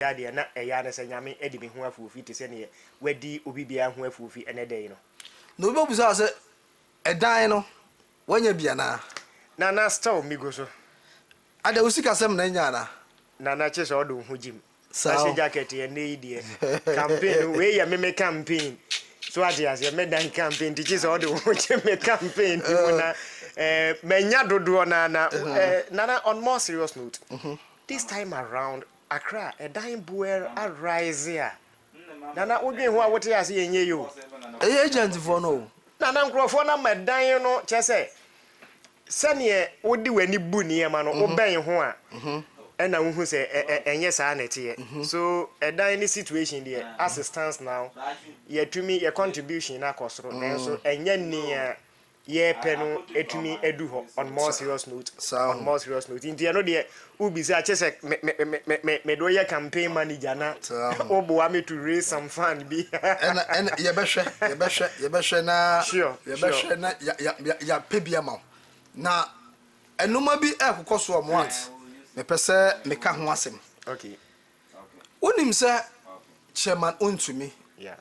Yadia na eyana senyame edi me ho afufi te se ne wadi obi bia ho afufi ene dey no no be busa se edan no wanya bia na still mi go so ada usika sem na nya na che so do ho jim sa jacket ye ne die campaign we ya me campaign so adias ye me dan campaign ti che so do ho jim me campaign na menya dodo na on more serious note this time around Accra a dying boy arise here. Nana odi ho a wote ase yenye yo. Agent for no. Nana nkrofo na madan no chese. Sane odi wani bu niema no oben ho a. Na wo hu se enye sa na tie. So a dying situation there as it stands now. Ye tumi your contribution na kosoro. So enye ni ye peno etumi edu ho on more serious note. On more serious note. Inti no de ubi say chese me do ye campaign manager na obo me to raise some fund bi and ye behwe na sure ye behwe na ya pebia ma na enuma bi ekokoso o mo at me pese me ka ho asem. Okay. Unim say chairman Wontumi, yeah,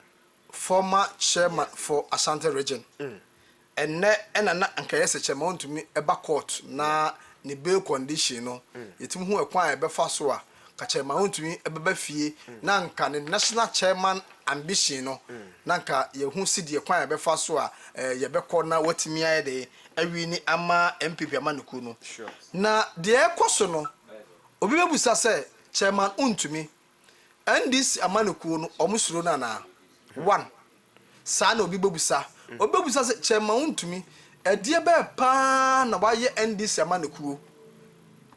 former chairman for Ashanti region. And na anka yese chairman Wontumi eba court na ni bail condition no yetim hu ekwan ebefa so a ka chairman Wontumi ebeba fie na nka ne national chairman ambition no na nka ye hu sidi ekwan ebefa so a ye bekọ na watimi aye de awi ni ama MPP amanuku no na de ekoso no obi bebusa se chairman Wontumi and this amanuku no omusuro na one sa na obi bebusa obebusa se chairman Wontumi edie be pa na waye NDC amanuku.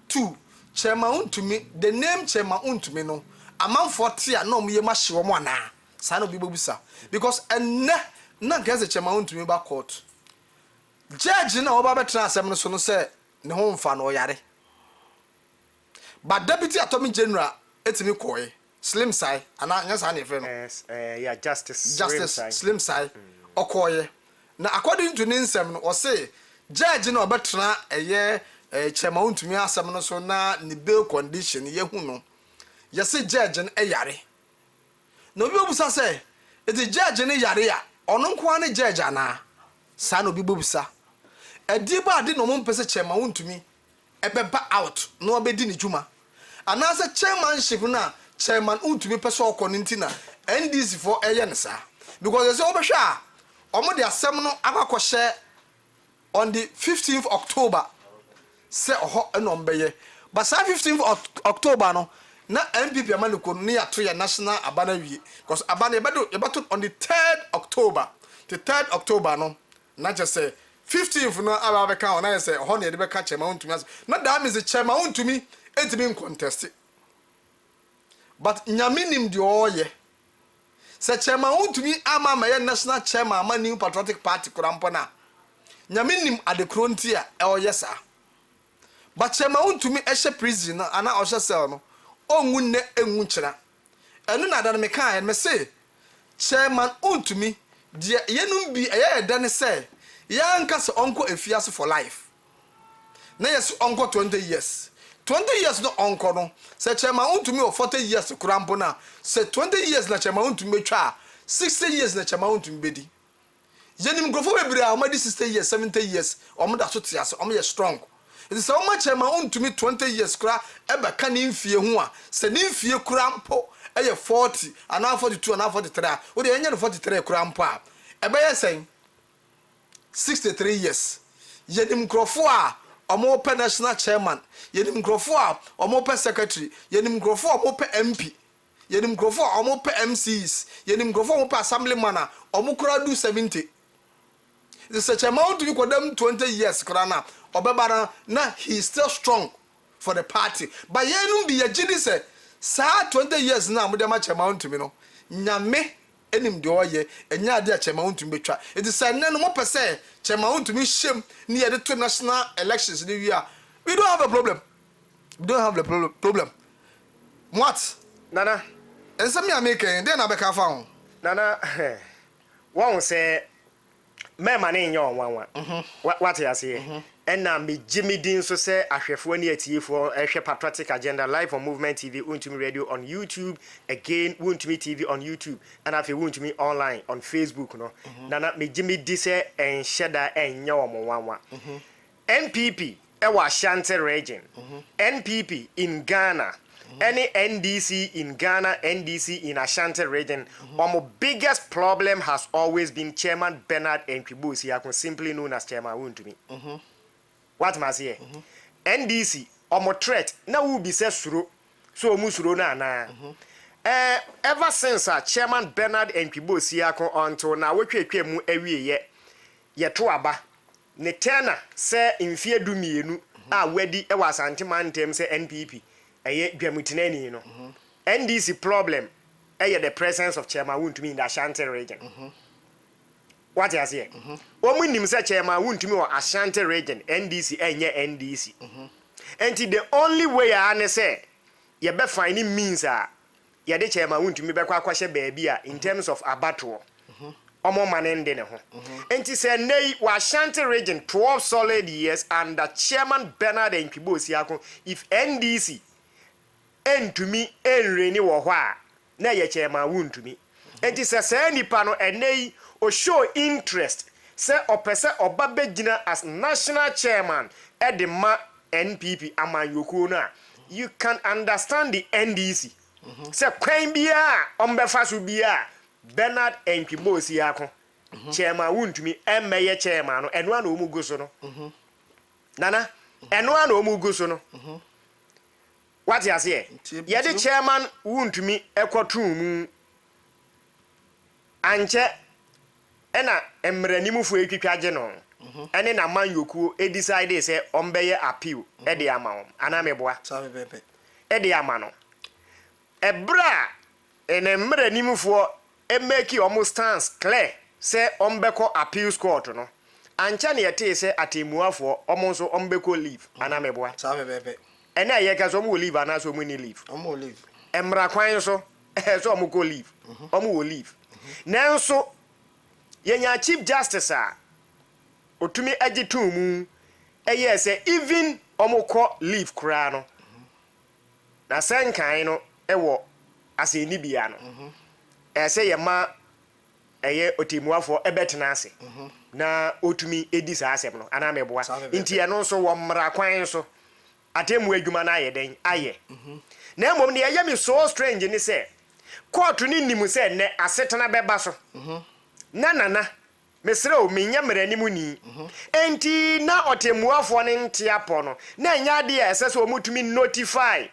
2 chairman Wontumi the name chairman Wontumi no amanfo te a na omuye ma hye wo mo ana sa na obi bebusa because enne na gaze chairman Wontumi ba court judge na oba betra asem no so no se ne ho mfa no yare but deputy attorney general etimi koye slim sai ana nya sa na efe no yeah justice slim sai okoye na according to ninsem no o say judge na obetra eye chairman Wontumi asem no so na ni bail condition ye hu no ye say judge no yare no bi obusa say e di judge no yare a ono nko an judge ana sa no bi obusa edi ba ade no mo mpese chairman Wontumi ebeba out no obedi ni juma ana say chairmanship na chairman Wontumi pese okọ ntina NDC for eye ne sa because they say obehwa omo de asem no akakọ on the 15th October say oho enombeye but say 15th October no na MPP amanuko ni ato ya national abana wie because abana yebeto on the 3rd October the 3rd October no na just say 15th no aba beka on na say oho na de beka chairman Wontumi na that means the chairman Wontumi entimi contest but nyaminim de oye say chairman Wontumi ama maye national chairman ama new Patriotic Party kurampo na nyaminim adekro nti a oye sa but chairman Wontumi ehye prison na ana ohye cell no onwu ne enwu kira enu na da me kan me say chairman Wontumi de yenum bi eye da ne say ya nka se onko efiase for life na yes onko 20 years 20 years no onko no say chairman Wontumi o 40 years kurampo na say 20 years na chairman Wontumi betwa 60 years na chairman Wontumi bedi yenim grofo bebre a o ma di 60 years 70 years o mo da so tiase o mo ye strong. It is so much chairman Wontumi 20 years kura ebe ka ni mfie hu a se ni mfie kura mpo eye 40 ana 42 ana 43 wo de enye no 43 kura mpo a ebe ye sen 63 years yenim grofo a omo pe national chairman yenim grofo a omo pe secretary yenim grofo a omo pe MP yenim grofo a omo pe MCs yenim grofo omo pe assemblyman a omo kura do 70. This is chairman Wontumi ko dem 20 years kura na obebara na he is still strong for the party but yenum bi yagidi say sa 20 years na mo dem chairman Wontumi no nyame enim de oye enya ade chairman Wontumi betwa it is say no mo pese chairman Wontumi shem ni ye to national elections the year we don't have a problem what nana ensem ya make dey na be ka fa ho nana won say me ma na enye onwanwa what you say ɛna me Jimmy Dean so say ahwefo ni atiefo ehwe Patriotic Agenda live on Movement TV, WONTUMI Radio on YouTube, again WONTUMI TV on YouTube, and afi WONTUMI online on Facebook no. Nana me Jimmy Dean say enhyeda enya omo wanwa. NPP ewa Ashanti region. NPP in Ghana. Any NDC in Ghana, NDC in Ashanti region, our biggest problem has always been Chairman Bernard Nkwibosi, simply known as Chairman WONTUMI. What must say? NDC, our threat, now will be said suro, so musuro na. Ever since Chairman Bernard Nkwibosi until now, we mu every ye to aba. Netena say in fear do me nu wedi e was anti-man say NPP. Aye dwamutinani no. NDC problem the presence of Chairman WONTUMI in the Ashanti region. What you say? Omu nim say Chairman WONTUMI or Ashanti region NDC enye NDC. And the only way I say you be finding means ye de Chairman WONTUMI be kwa kwahye baabi in terms of abattoir. Omo manende ne ho. Enti say nei wa Ashanti region 12 solid years under Chairman Bernard Nkwibosi if NDC entumi enreni wo ho a na ye Chairman WONTUMI. Enti say nipa no enei o show interest say opese obabegina as national chairman e de ma NPP amanyoko no a you can understand the NDC. Say kwan bia ombefa so bia Bernard Nkwibosi Chairman WONTUMI emeye chairman no eno ana omugo so no. Nana eno ana omugo so no. What you say? Ye the Chairman WONTUMI ekotum anche ena emranimufu etwitwaje no. Ene na man yoku e decide say ombeye appeal e de ama anameboa. E de ama no. Ebra ene emranimufu e make your stance clear say ombeko appeals court no. Anche na yete say atemuafo omonso ombeko leave anameboa. Ena ye ka so mo leave ana so mo ni leave. Omo leave. Emra kwan so so mo go leave. Omo wo leave. Nanso yenya chief justice otumi agitumu eye say even omo ko leave kra no. Na senkan no ewo aseni bia no. Say ye ma eye otimuafo ebetena ase. Na otumi edi sa asem no ana meboa. Nti ye no so wo mra kwan so atemu adwuma na aye den aye na emom ne ye me so strange ni say court ni nimu say ne asetena beba so na mesre o menya mranimu ni enti na otemuafo ne ntiapo no na nya de ese so omutumi notify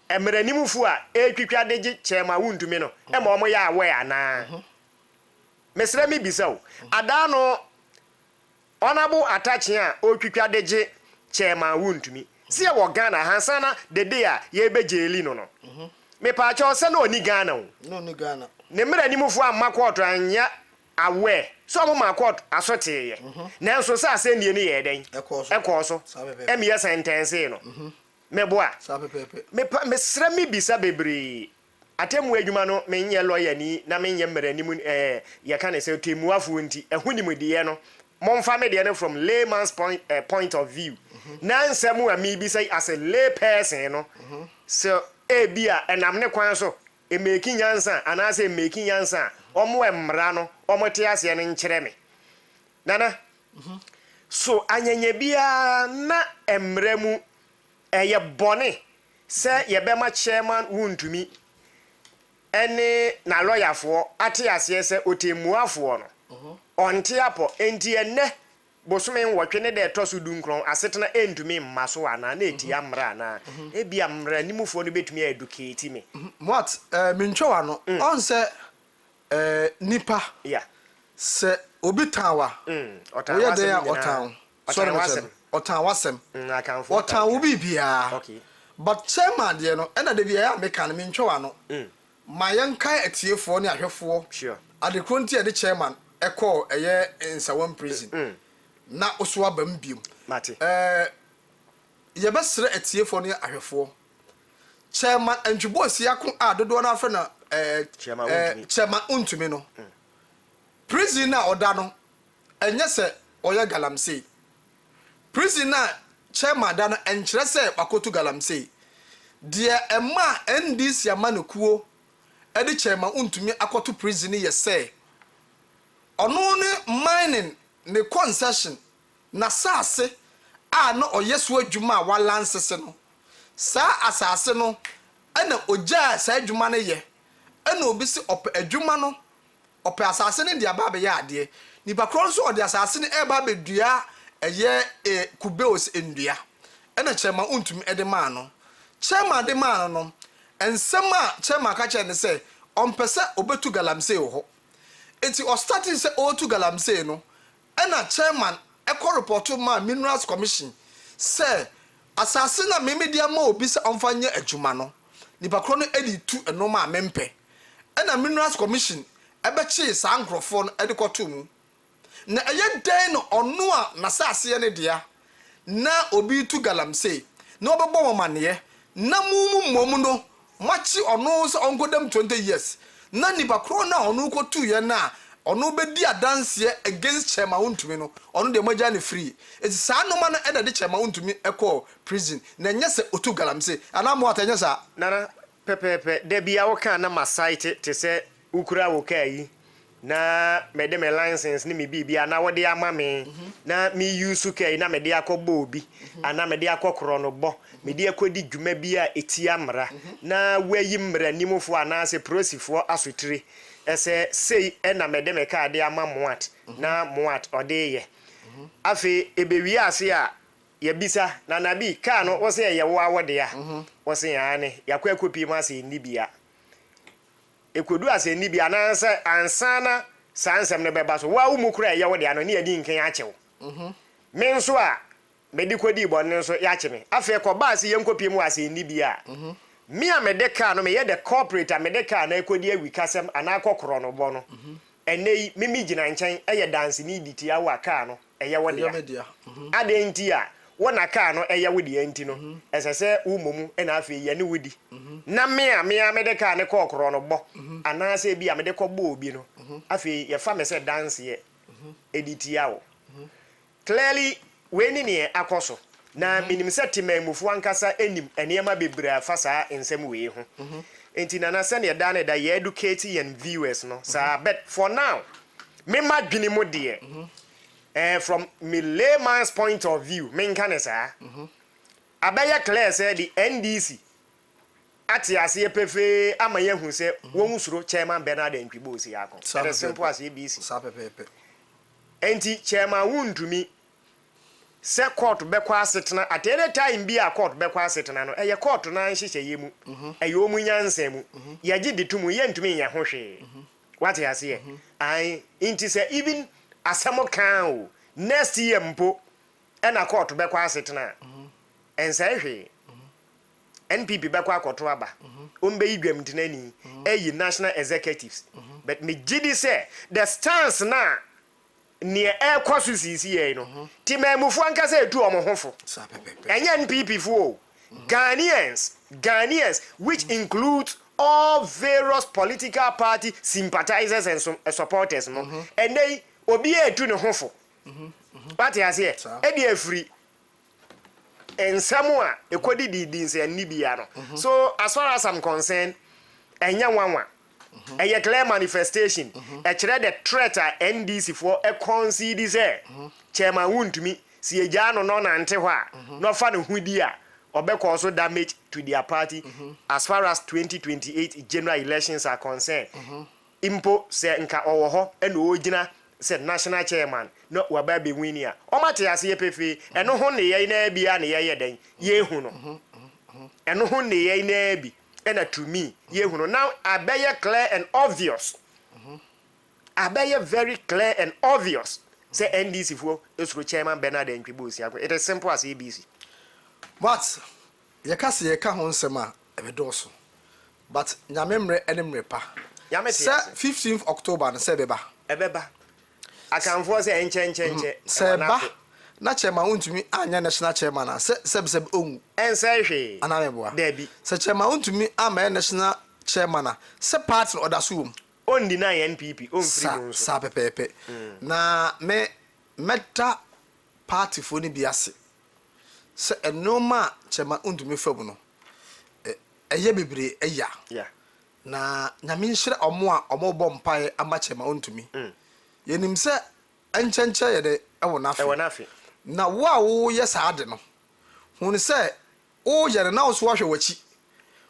emranimu fu a etwitwa de Chairman WONTUMI no e ma omo ya aware ana mesre mi bisa o ada no honorable attaching a otwitwa de Chairman WONTUMI si e wo Ghana hansana de day a ye be jeli no no me pa cho se na oni Ghana o no ni Ghana ne mra ni mufu amma court anya awe so mo ma court asote ye na nso sa se nie ni ye den ekoso e me ye sentence no me boa me sra mi bisa bebre atemu adwuma no me nye lawyer ni na me nye mra ni mu ye ka ne se temuafo nti ehunimu de ye no momfa me de no from layman's point of view na nsemu a mi bi say as a lay person no so e bia enam ne kwan so e making yansa ana say making yansa omo emra no omo te ase ne nkyere me nana so anyanya bia na emremu eye bone say ye be ma Chairman WONTUMI ene na lawyer fo ate ase say otemuafo no onte apo enti ene bosome nwotwe ne de toso dunkron asetena entumi mmaso ana na eti amra na e bia mra nimufo no betumi educate me what minchowa no on se nipa yeah se obi tanwa oya de ya otan sorry otan wasem otan wo bibia okay but Chairman de no ena de bia ya meka no minchowa no ma yenkai etiefo ne ahwefo sure adekronti e de Chairman eko eye Nsawam prison na oswa bam biom mate ye besre etiefo ne ahwefo Chairman Nkwibosi akon adodo na afa na Chairman WONTUMI no prison na oda no enye se oya galamsey prison na chairman da no enkyerɛ sɛ bakoto galamsey deɛ ɛma NDC amanekuo ɛde chairman untumi akoto prison yɛ sɛ ɔno ne mining ne concession na saase a na ɔyɛ so adwuma a walance se no saa asase no ɛna ogya saa adwuma no yɛ ɛna obi se ɔpɛ adwuma no ɔpɛ asase ne de aba abɛyɛ adeɛ nipa koro nso ɔde asase ne ɛba abɛdua ɛyɛ kubeos ndua ɛna chairman untumi ɛde maa no chairman de maa no ensɛm a chairman ka kyerɛ ne sɛ ɔmpɛ sɛ obetu galamsey wɔ hɔ enti ɔstarting sɛ ɔtu galamsey no ɛna chairman ɛkɔ report ma minerals commission sɛ asase na memedia ma obi sɛ ɔmfa nyɛ adwuma no nipa koro no ɛde tu ɛnoma a mempɛ ɛna minerals commission ɛbɛkye saa nkrɔfo no ɛde kɔto mu na ɛyɛ dan no ɔno a nasase ne dia na obi tu galamsey na ɔbɛbɔ wɔn maneɛ na mum no machi ɔno sɛ ɔnkodam 20 years na nipa koro na ɔno kɔtu yɛ na ɔno bɛdi adanseɛ against chairman untumi no ɔno de magya ne free eti saa noma no ɛda de chairman untumi ɛkɔ prison na nyɛ sɛ otu galamsey ana mo atanya sa nana pepepe de bia wo kan na masite te sɛ ukura wo kai yi na me de me license ni me bibia na wo de ama me na me use kai na me de akɔbɔ obi ana me de akɔkorɔ no bɔ me de akɔdi dwuma bi a eti amra na wayi mra nimfo ana se prosifo asotire ese sei na me de me ka de ama moat na moat ode ye afi ebewi ase a ye bisa na nabi ka no wo se ye wo awode a wo se ya ne yakwa kopi ma se ni bia ekodu ase ni bia na ansa ansana sansem ne beba so wa wo mu kura ye wo de ano ne yadi nkan akyew me nso a me di kodi bo ne nso ya kye me afi ko ba ase ye nkopi mu ase ni bia me a me de ka no me ye the corporate a me de ka na ekodi awi kasem ana akokoro no bo no enei mimi gina nkyɛn ɛyɛ dance ni diti awo aka no ɛyɛ wo de ade nti a wona ka no ɛyɛ wo de nti no ɛsɛsɛ umomu ɛna afi ye ne wodi na me a me de ka ne kokoro no bo ana sɛ bi a me de kɔbɔ obi no afi ye fa me sɛ dance ye editi awo clearly we ni ne akoso na minim sɛ temamufu ankasa enim enema bebra fa saa ensem we ho enti na sɛ ne da ne da ye educate and viewers no sa but for now me madwini mo de from me layman's point of view me nka ne saa abaya clear sɛ the NDC ati ase pefe ama ye hu sɛ won suro chairman Bernard Ntwibo si yakon it is simple as ABC sa pepepe enti chairman wuntumi se court bekwa asetena at any time bi a court bekwa asetena no eye court na nhyehyɛ yemu eye omu nyansa mu yagye ditumu ye ntumi nya ho hwe what you say I inti se even asemo kan o next year mpo na court bekwa asetena ensa hwe NPP bekwa akoto aba ombe idwam tinani eyi national executives but me gidi say the stance na near air courses here no timamufu ankasa etu omohofo enya NPP fo Ghanaians which includes all various political party sympathizers and supporters no and they obi etu ne hofo what you say e dey free ensamo a ekodi didin se nibia no so as far as I'm concerned enya wanwa a clear manifestation a chere the threat a NDC for a concede say chairman wuntumi si eja no no nante ho a no fa ne hudi a obeko also damage to their party as far as 2028 general elections are concerned impo se nka owo ho e no ogina se national chairman no waba be win a o mate ase yepefe eno ho ne ye na bia ne ye den ye hu no eno ho ne ye na bi and to me ye hunu now abeye clear and obvious abeye very clear and obvious say NDC for esro chairman Bernard Ntwibo si akwa it is simple as ABC but ye ka se ye ka ho nsem a ebedoso but nyamemre enemre pa se 15th October no se beba ebeba akanfo se enche se ba na chairman untumi anya national chairman a se ongu ensa hwe anameboa debi se chairman untumi ama national chairman a se party odasuum on deny NPP on free sa pepepe na me meta party fo ni biase se enoma chema untumi famu no eye bebre eya na nyame nhire omo a omo bɔ mpae ama chema untumi yenim se enchenche ye de ewo nafi na wo a wo ye saade no hunu se wo ye na wo so ahwe wachi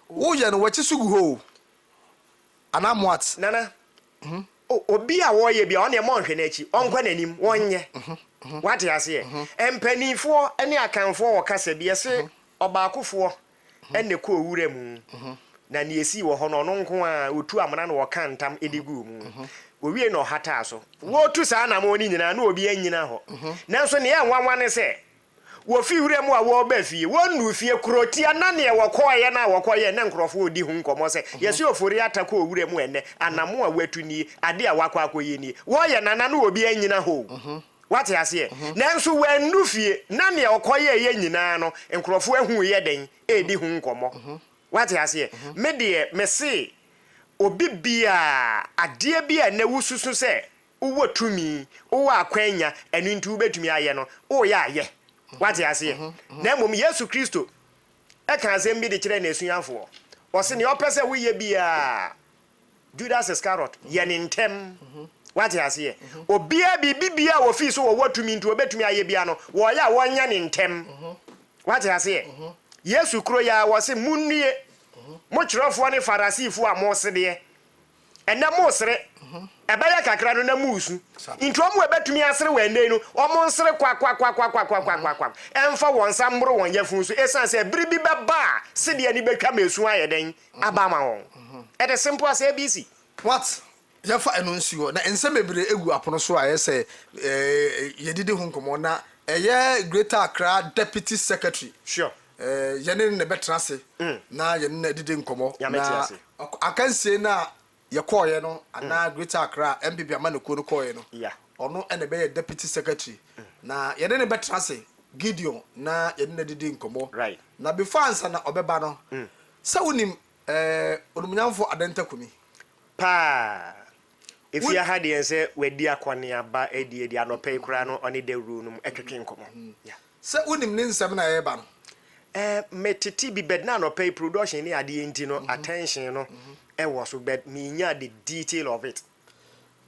wo ye no wachi sugu ho anamwat nana obi a wo ye bia on ye mo nhwe na achi onkwa nanim wonye wate ase empanifo ene akanfo wo kasa bia se obaakofo ene ko owura mu na ne esi wo ho no no nko a otu amana na wo kan ntam edigu mu owie no hata so wo tu sa na mo ni nyina na obi anyina ho nanso ne enwanwa ne se wo fi wura mu a wo ba fie wo nu fie krotia na ne wo koye na wo koye ne nkrofo odi hu nkomo se yesi Ofori-Atta ko wura mu ene anamo a watu ni ade a wakwa akoye ni wo ye nana na obi anyina ho wate ase nanso wanu fie na ne okoye ye nyina no nkrofo ahu ye den edi hu nkomo wate ase me de me se obi bia ade bia na wususu se uwo tumi uwo akwanya enu ntu betumi aye no o ya aye wate ase na mom Yesu Kristo e kan asem bi de kire na esuafo o se ne opese wo ye bia Judas Iscariot ye ne ntem wate ase obia bibia wo fi so wo watumi ntu obetumi aye bia no wo ya wonya ne ntem wate ase Yesu kro ya wo se munnue mo kirofo ne farisifo a mo sede ene mo sere ebaya kakra no na musu ntu omo ebetumi asere wande no omo nsere kwa emfa wonsa mbro won yafu so esanse biribi beba sede ani betwa mesu ayeden abama won it is simple as ABC what yafa eno nsuo na ense mebre egu apono so ayese yedide hu nkomo na eye Greater Accra Deputy Secretary sure yene ne betrase na yene na dide nkomo na akansie na ye koye no ana Greater Accra MPP amaneko no koye no ono ene be Deputy Secretary na yene ne betrase Gideon na yene na dide nkomo right na before ansa na obeba no sa wonim onumunyamfo adenta kumi pa if you had the say we dia kwani aba edi anope kura no oni de room etwetwe nkomo sa wonim ne nsem na ye ba no metiti bi bed na no pay production ni ade enti no attention no e was so bed me nya the detail of it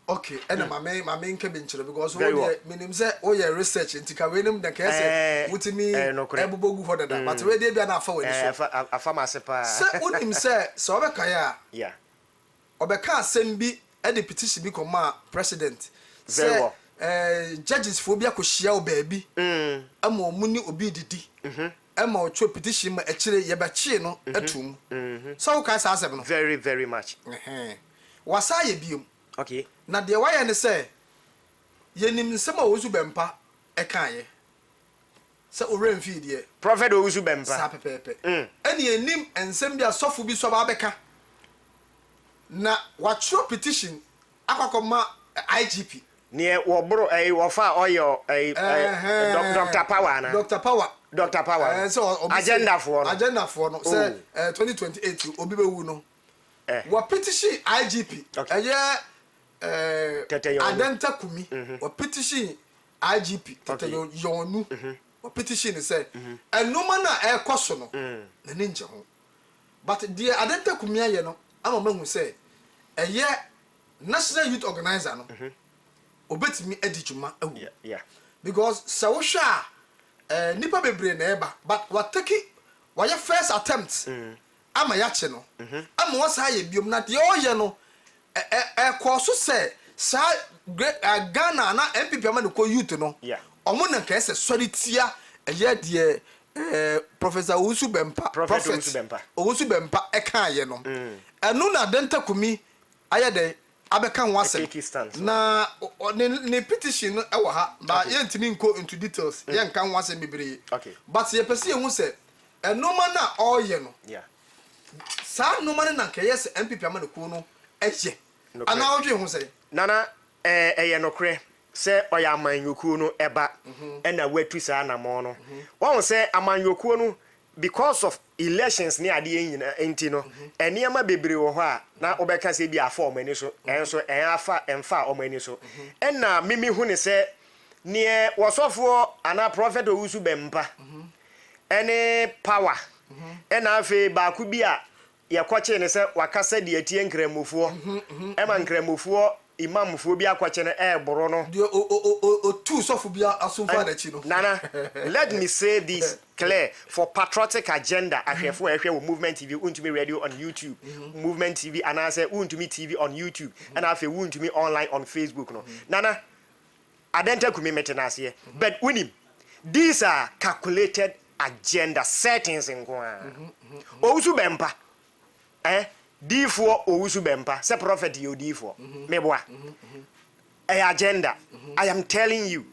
okay and mama nke be nchire because we minim say o ye research enti ka we nim da ka say wutimi ebobogu for dada but we dey bia na afa we so afa ma sepa say wonim say so obeka ya obeka asem bi e de petition bi koma president say judges fo bia ko hia o baabi ama omuni obi didi Emma or petition ma actually yebachi no atum so ka sa asem no very very much wasa ye biom okay na de why ne say yenim nsem a wozu bempa e kan ye se oren fi de prophet wozu bempa sa pepepe ene yenim ensem bia sofo bi so ba beka na watro petition akakoma IGP ne wo bro wo fa oyo Dr. Power so agenda for no say 2028 obi be wu no wa petition IGP adenta kumi wa petition IGP yonu wa petition say enoma na e koso no na ne nje ho but the adenta kumi aye no ama mahu say eye national youth organizer no obetimi adijuma awu because sawosha nipa bebre na eba but what take your first attempt ama ya che no ama wasa ye biom na de oye no koso say sa Ghana na MPP ama no ko youth no omo na ka ese soritia eye de Professor Owusu Bempa Owusu Bempa e kan ye no enu na denta kumi aye de abeka nwase na ne petition no ewo ha ba yentimi nko into details yen kan nwase bebre but ye pese hu se enoma na oye no sa noma na ka yes MPP amaneko no eje ana odwe hu se nana eye nokre se oya amanyoku no eba na watu sa na mo no won se amanyoku no because of elections ni ade nyina enti no eniema bebre wo ho a na obeka se bi afa omani so enso afa emfa omani so na mimi hu ne se ne wosofo ana prophet Owusu Bempa any power ɛna afei baako bi a yɛkɔkye ne sɛ wakasa de atie nkramofoɔ ɛma nkramofoɔ imamfoɔ bi akɔkye no ɛɛboro no o tu sɔfo bi asomfa n'akyi no nana let me say this clear for patriotic agenda ahwɛfoɔ ɛhwɛ wɔ movement tv wontumi radio on YouTube movement tv anaasɛ wontumi tv on YouTube ɛna afei wontumi online on Facebook no nana adenta kumi metena aseɛ but unim these are calculated agenda settings in kwa owusu bempa D4 owusu bempa say prophet yo D4 meboa agenda I am telling you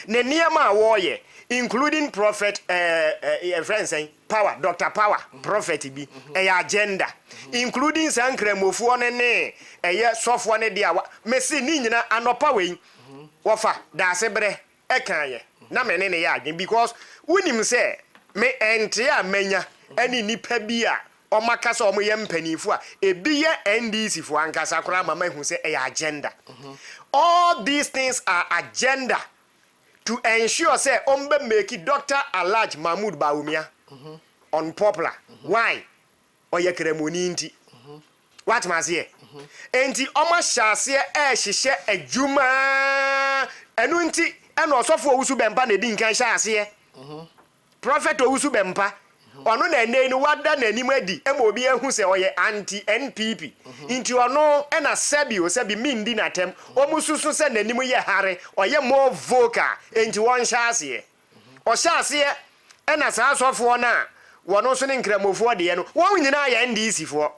ne niema woye including prophet friend saying power Dr. Power prophet bi agenda including sankremofuo ne sofo ne dia mesi ni nyina anopa we wofa da sebre ekaye na me ne ya adwen because wonim say me ente a manya ani nipa bi a omakasa omo ye mpanifo a ebi ye NDC fo ankasa kora mama hu say agenda all these things are agenda to ensure say ombe make Dr. Alhaji Mahmood Bawumia unpopular why oye kremoni nti what must here enti oma hyase hyehyɛ adwuma enu nti ena osofo owusu bempa na di nkan hyase prophet owusu bempa ono na ene ni wada na anim adi ema obi ehu se oye anti NPP nti ono ena sebi mindi na tem omususu se na anim ye hare oye more vocal enti won hyase o hyase ena sa asofo na wono so ne nkramofo de ye no won nyina ya NDC fo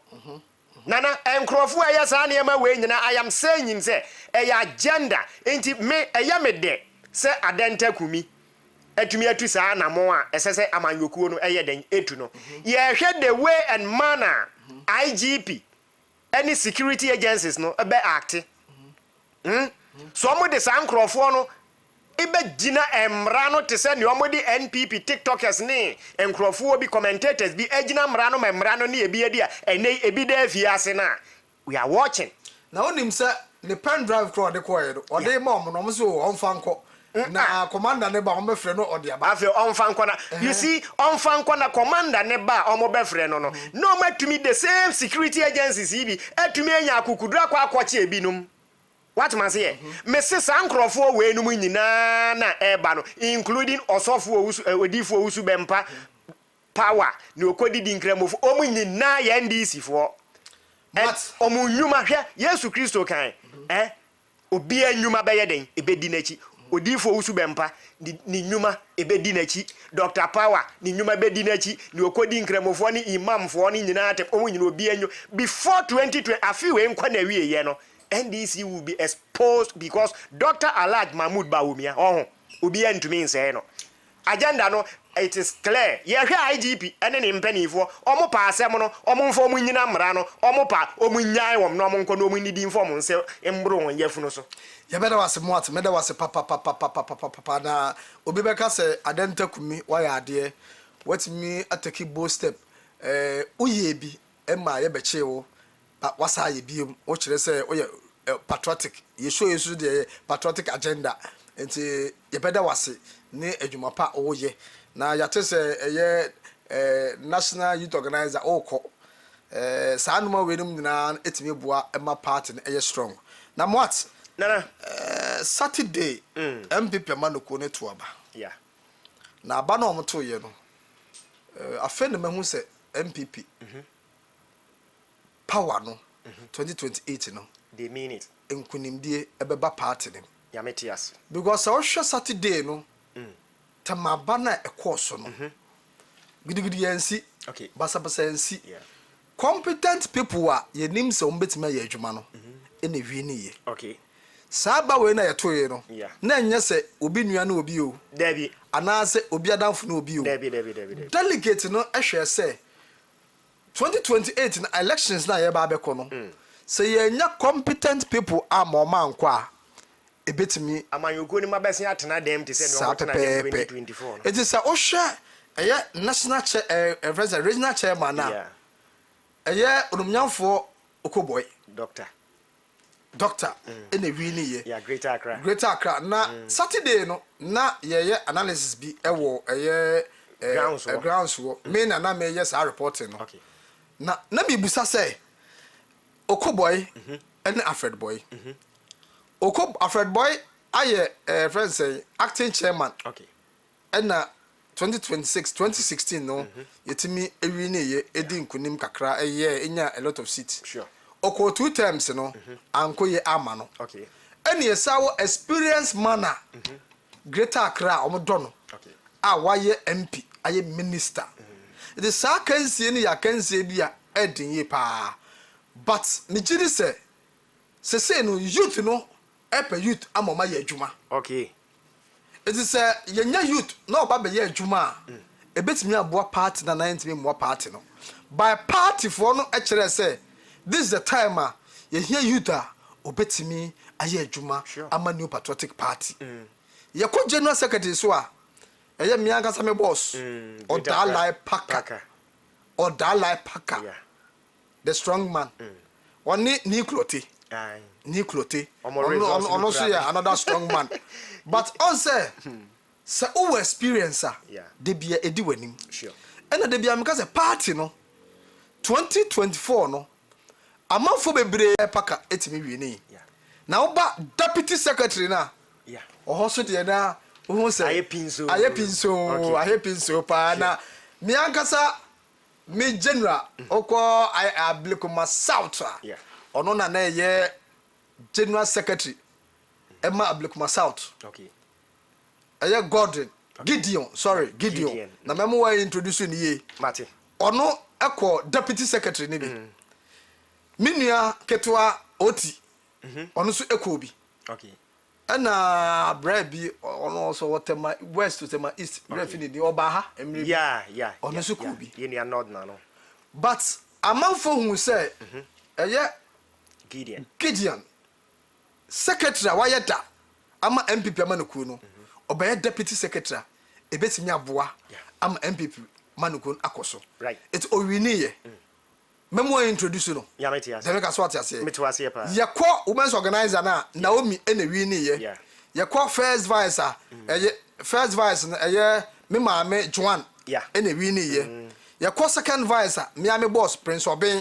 nana enkrofo aya sa na ema we nyina I am saying say agenda enti me me de se adenta kumi atumi atu saa na mo a esese amanyokuo no den etu no ye hwe the way and manner IGP any security agencies no ebe act so mo de saa nkrofo no ebe gina emra no te se ne omo de NPP tiktokers ne nkrofo bi commentators bi agina mra no memra no ne ebi edi a ene ebi da afiase na we are watching na onim se ne pen drive crowd de koye do ode ma omo no so onfa nko na commander ne ba omo befre no ode aba afi onfa nko na you see onfa nko na commander ne ba omo befre no no matumi the same security agencies bi atumi anya akukudura kwa akwache ebinum what man say me se sankrofo we enum nyina na eba no including osofo odifo owusu bempa power ne okodidi nkramofo omu nyina ya NDC fo omu nyuma hwe Yesu Kristo kan obi anyuma beye den ebedi nachi odifo owusu bempa ni nyuma ebedi nachi Dr. Power ni nyuma bedi nachi ni okodi nkramofo ni imamfo ni nyina atem omu nyina obi anyu before 2020 afi we nkwa na wie ye no NDC will be exposed because Dr. Alhaji Mahmood Bawumia obi antumi nse no agenda no it is clear ye hwe IGP ene ne mpanifo omo pa asem no omo mfo omo nyina mra no omo pa omo nyan wom no omo nko no omo nidi info omo nse embro won yefuno so ye beda wase moat meda wase papa na obi beka se adenta kumi waya ade watimi ataki bold step uye bi ema ye bechewo wasa ye biem o kire se oye patriotic ye show yesu de patriotic agenda enti ye beda wase ne adwuma pa o ye na yate se eye national youth organizer okọ saa numa wenum nyina etime bua ema party na eye strong na what nana Saturday MPP ma no ko ne to aba yeah na aba na omto ye no afa ne mahu se MPP power no 2028 no they mean it enkunimdie ebeba party ne yametias because our Saturday no tamaba na ekoso no gidigidi yansi okay basabasa yansi yeah competent people a yenim se ombetima ye adwuma no ene wi ne ye okay saba we na yetoye no yeah na nya se obi nua na obi o debi ana se obi adamfo na obi o debi delegate no ehwe se 2028 na elections na ye ba abekọ no se ye nya competent people am o man kwa ebetimi amanyoko ni mabese atena dem te se no atena dem 2024 it is a ohwe eye national regional chairman na yeah eye onumnyamfo okoboy doctor ene wi ni ye yeah Greater Accra na Saturday no na ye analysis bi ewo eye grounds wo me na me yes a reporting no Okay. na me busa say Okoboy and Alfred Boy Alfred Boy aye friend say acting chairman Okay. and 2016 no yetimi ewi ne ye edi nkunim kakra enya a lot of seats Sure. Oko 2 times no anko ye ama no Okay. and ye saw experience manner Greater Accra omodo no Okay. waye MP aye minister it is sa kansie ne ya kansie bia edin ye pa but me gidi say no youth no epe youth amoma ye adwuma Okay. it is yenya youth no oba be ye adwuma a ebetimi aboa party na 90 mo party no by party for no e kire say this is the time ye hear youth obetimi aye adwuma ama new patriotic party ye ko general secretary so eye mi anka me boss or Dalai Paka or Dalai Paka the strong man oni ni clote ni clote ono so ya another strong man but on say o experience de bia edi wanim Sure. and de bia me ka say party no 2024 no amanfo bebre Paka etimi wi ni na oba deputy secretary na oho so de na who say Ayepinso pa na mi ankasa me general oko Ablikuma South ono na ye general secretary Emma Ablikuma South Okay. Eye Gordon Gideon na memo wa introduce ni ye Mate. ono eko deputy secretary ni bi minua ketwa oti ono so eko bi Okay. na brebi ono so whatever west to tema east refinity the obaha emri ono so kubi ye ni nod na no but amanfo hu say eye Gideon secretary wayeda ama MPP amanuku no obeye deputy secretary ebetimi aboa ama MPP manuku akoso right it owiniye memo introduce no ya metias dem ka so atiase metwase pa yakọ women's organizer na Naomi ene winiye yakọ first vice first vice na eye me maame Joan ene winiye yakọ second vice me ame boss Prince Obin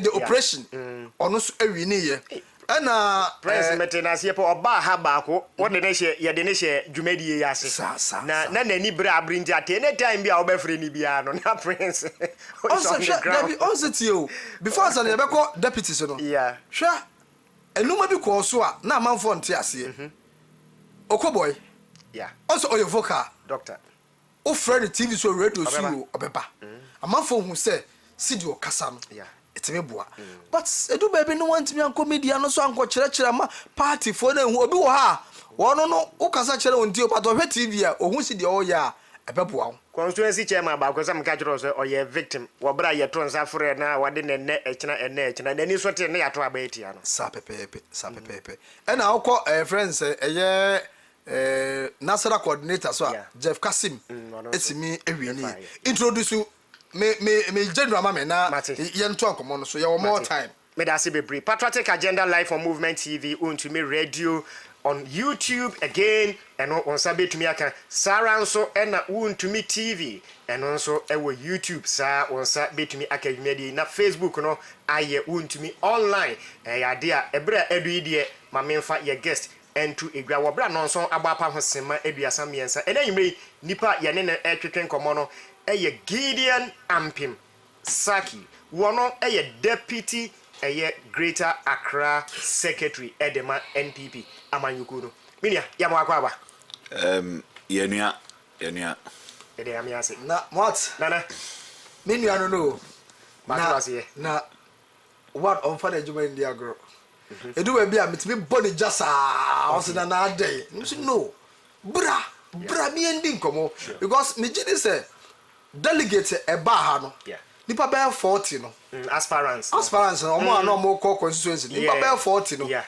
the operation ono so awiniye na Prince maintenance ye pa oba ha ba ko wode ne hye ye de ne hye dwumadie ya ase na nani bra abrinti ate ne time bia obafre ni bia no na Prince also tio before say be ko deputy so no hwa enuma bi ko so a na amanfo nte ase Okoboy also oyo vocal doctor o friend TV so radio so obeba amanfo hu say sidi o kasa no etime boa but edu baby no want me anko media no so anko kire ma party for na hu obi wo ha wono no o kasa kire on ti o pato hwe TV a ohun sidi o ya ebeboa constituency chairman ba ko sam ka kire so o ye victim wo bra ye to nsa frɛ na wade ne echina nani so te ne ya to aba etia no sa pepepe and akọ friends eye national coordinator so Jeff Kasim etimi ewieni introduce me general mama na yento akomo no so ye more time me da se bebre Patriotic Agenda Live for Movement TV WONTUMI radio on YouTube again and on sabetumi aka saranso na WONTUMI TV and also ewo YouTube sa on sabetumi aka media na Facebook no aye WONTUMI online ya dia ebra edu die mamemfa ye guest entu egwa wo bra no so agbapa ho sema eduasa miensa enanyimre nipa ye ne etwetwen komo no eye Gideon Ampim Saki wono eye deputy eye Greater Accra secretary edema NPP amanyuku no minia ya mwakwa aba yenua ede amiase na what nana minua no na what on fa na juma india girl edu we bia metimi boni jasa osina na ade no bra mi endi nkomo because me gidi say delegate eba ha no nipa be 40 no aspirants no omo na omo call constituency nipa be 40 no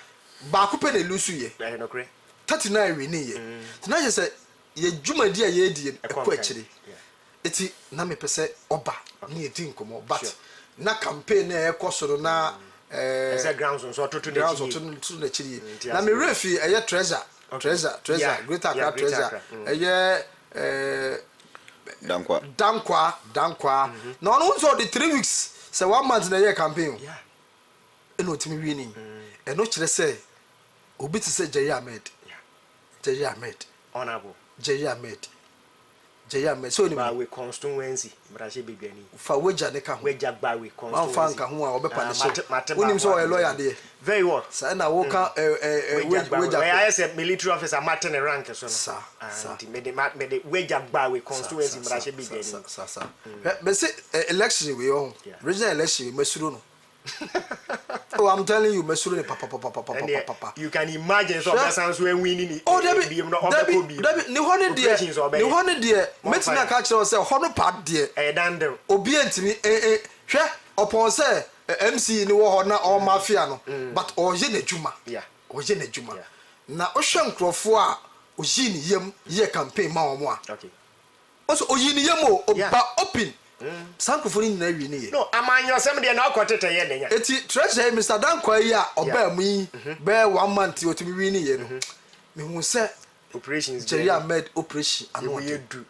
ba ko pe na lusu ye no kre 39 we ni ye na je say ye dwumadi a ye di e ko akire eti na me pese oba ni edi nkomo but na campaign na e ko soro na grounds on so to na chiri na me refi eye treasure Greater Accra treasure eye dankwa na ono so the 3 weeks say 1 month na year campaign Yeah. eno timi winning eno kire say obi ti say Jerry Ahmed Honorable. Jerry Ahmed so ni Ba we constituency brache bigani. fa weja ne ka ho Weja ba we man constituency. fa nka ho a obepa ne so Mate wonim so o lawyer de very well. say na wo ka Weja. I say military officer Martin rank so no. Sa. Me de weja ba we constituency brache bigani. Sa be say election we on regional election we masuro no oh, I'm telling you, Mesuru ne papa. You can imagine so person so winning. Oh, Debbie, ni hone die, meti na ka kire say hono pad die. Dandem. Obi antimi hwe upon say MC ni wo ho na o mafia no, but oye na djuma. Yeah. Oye na djuma. Na ohwe nkrofo a oyi ni yem ye campaign ma omo a. Okay. Also oyi ni yem o ba open. Sankofo ni na wi ni ye. No, amanyo sem de na akotete ye de nya. Eti treasure Mr. Dankwa yi a oba mu yi be 1 month otumi wi ni ye no. Me hu se Operations Jerry Ahmed operation anu do.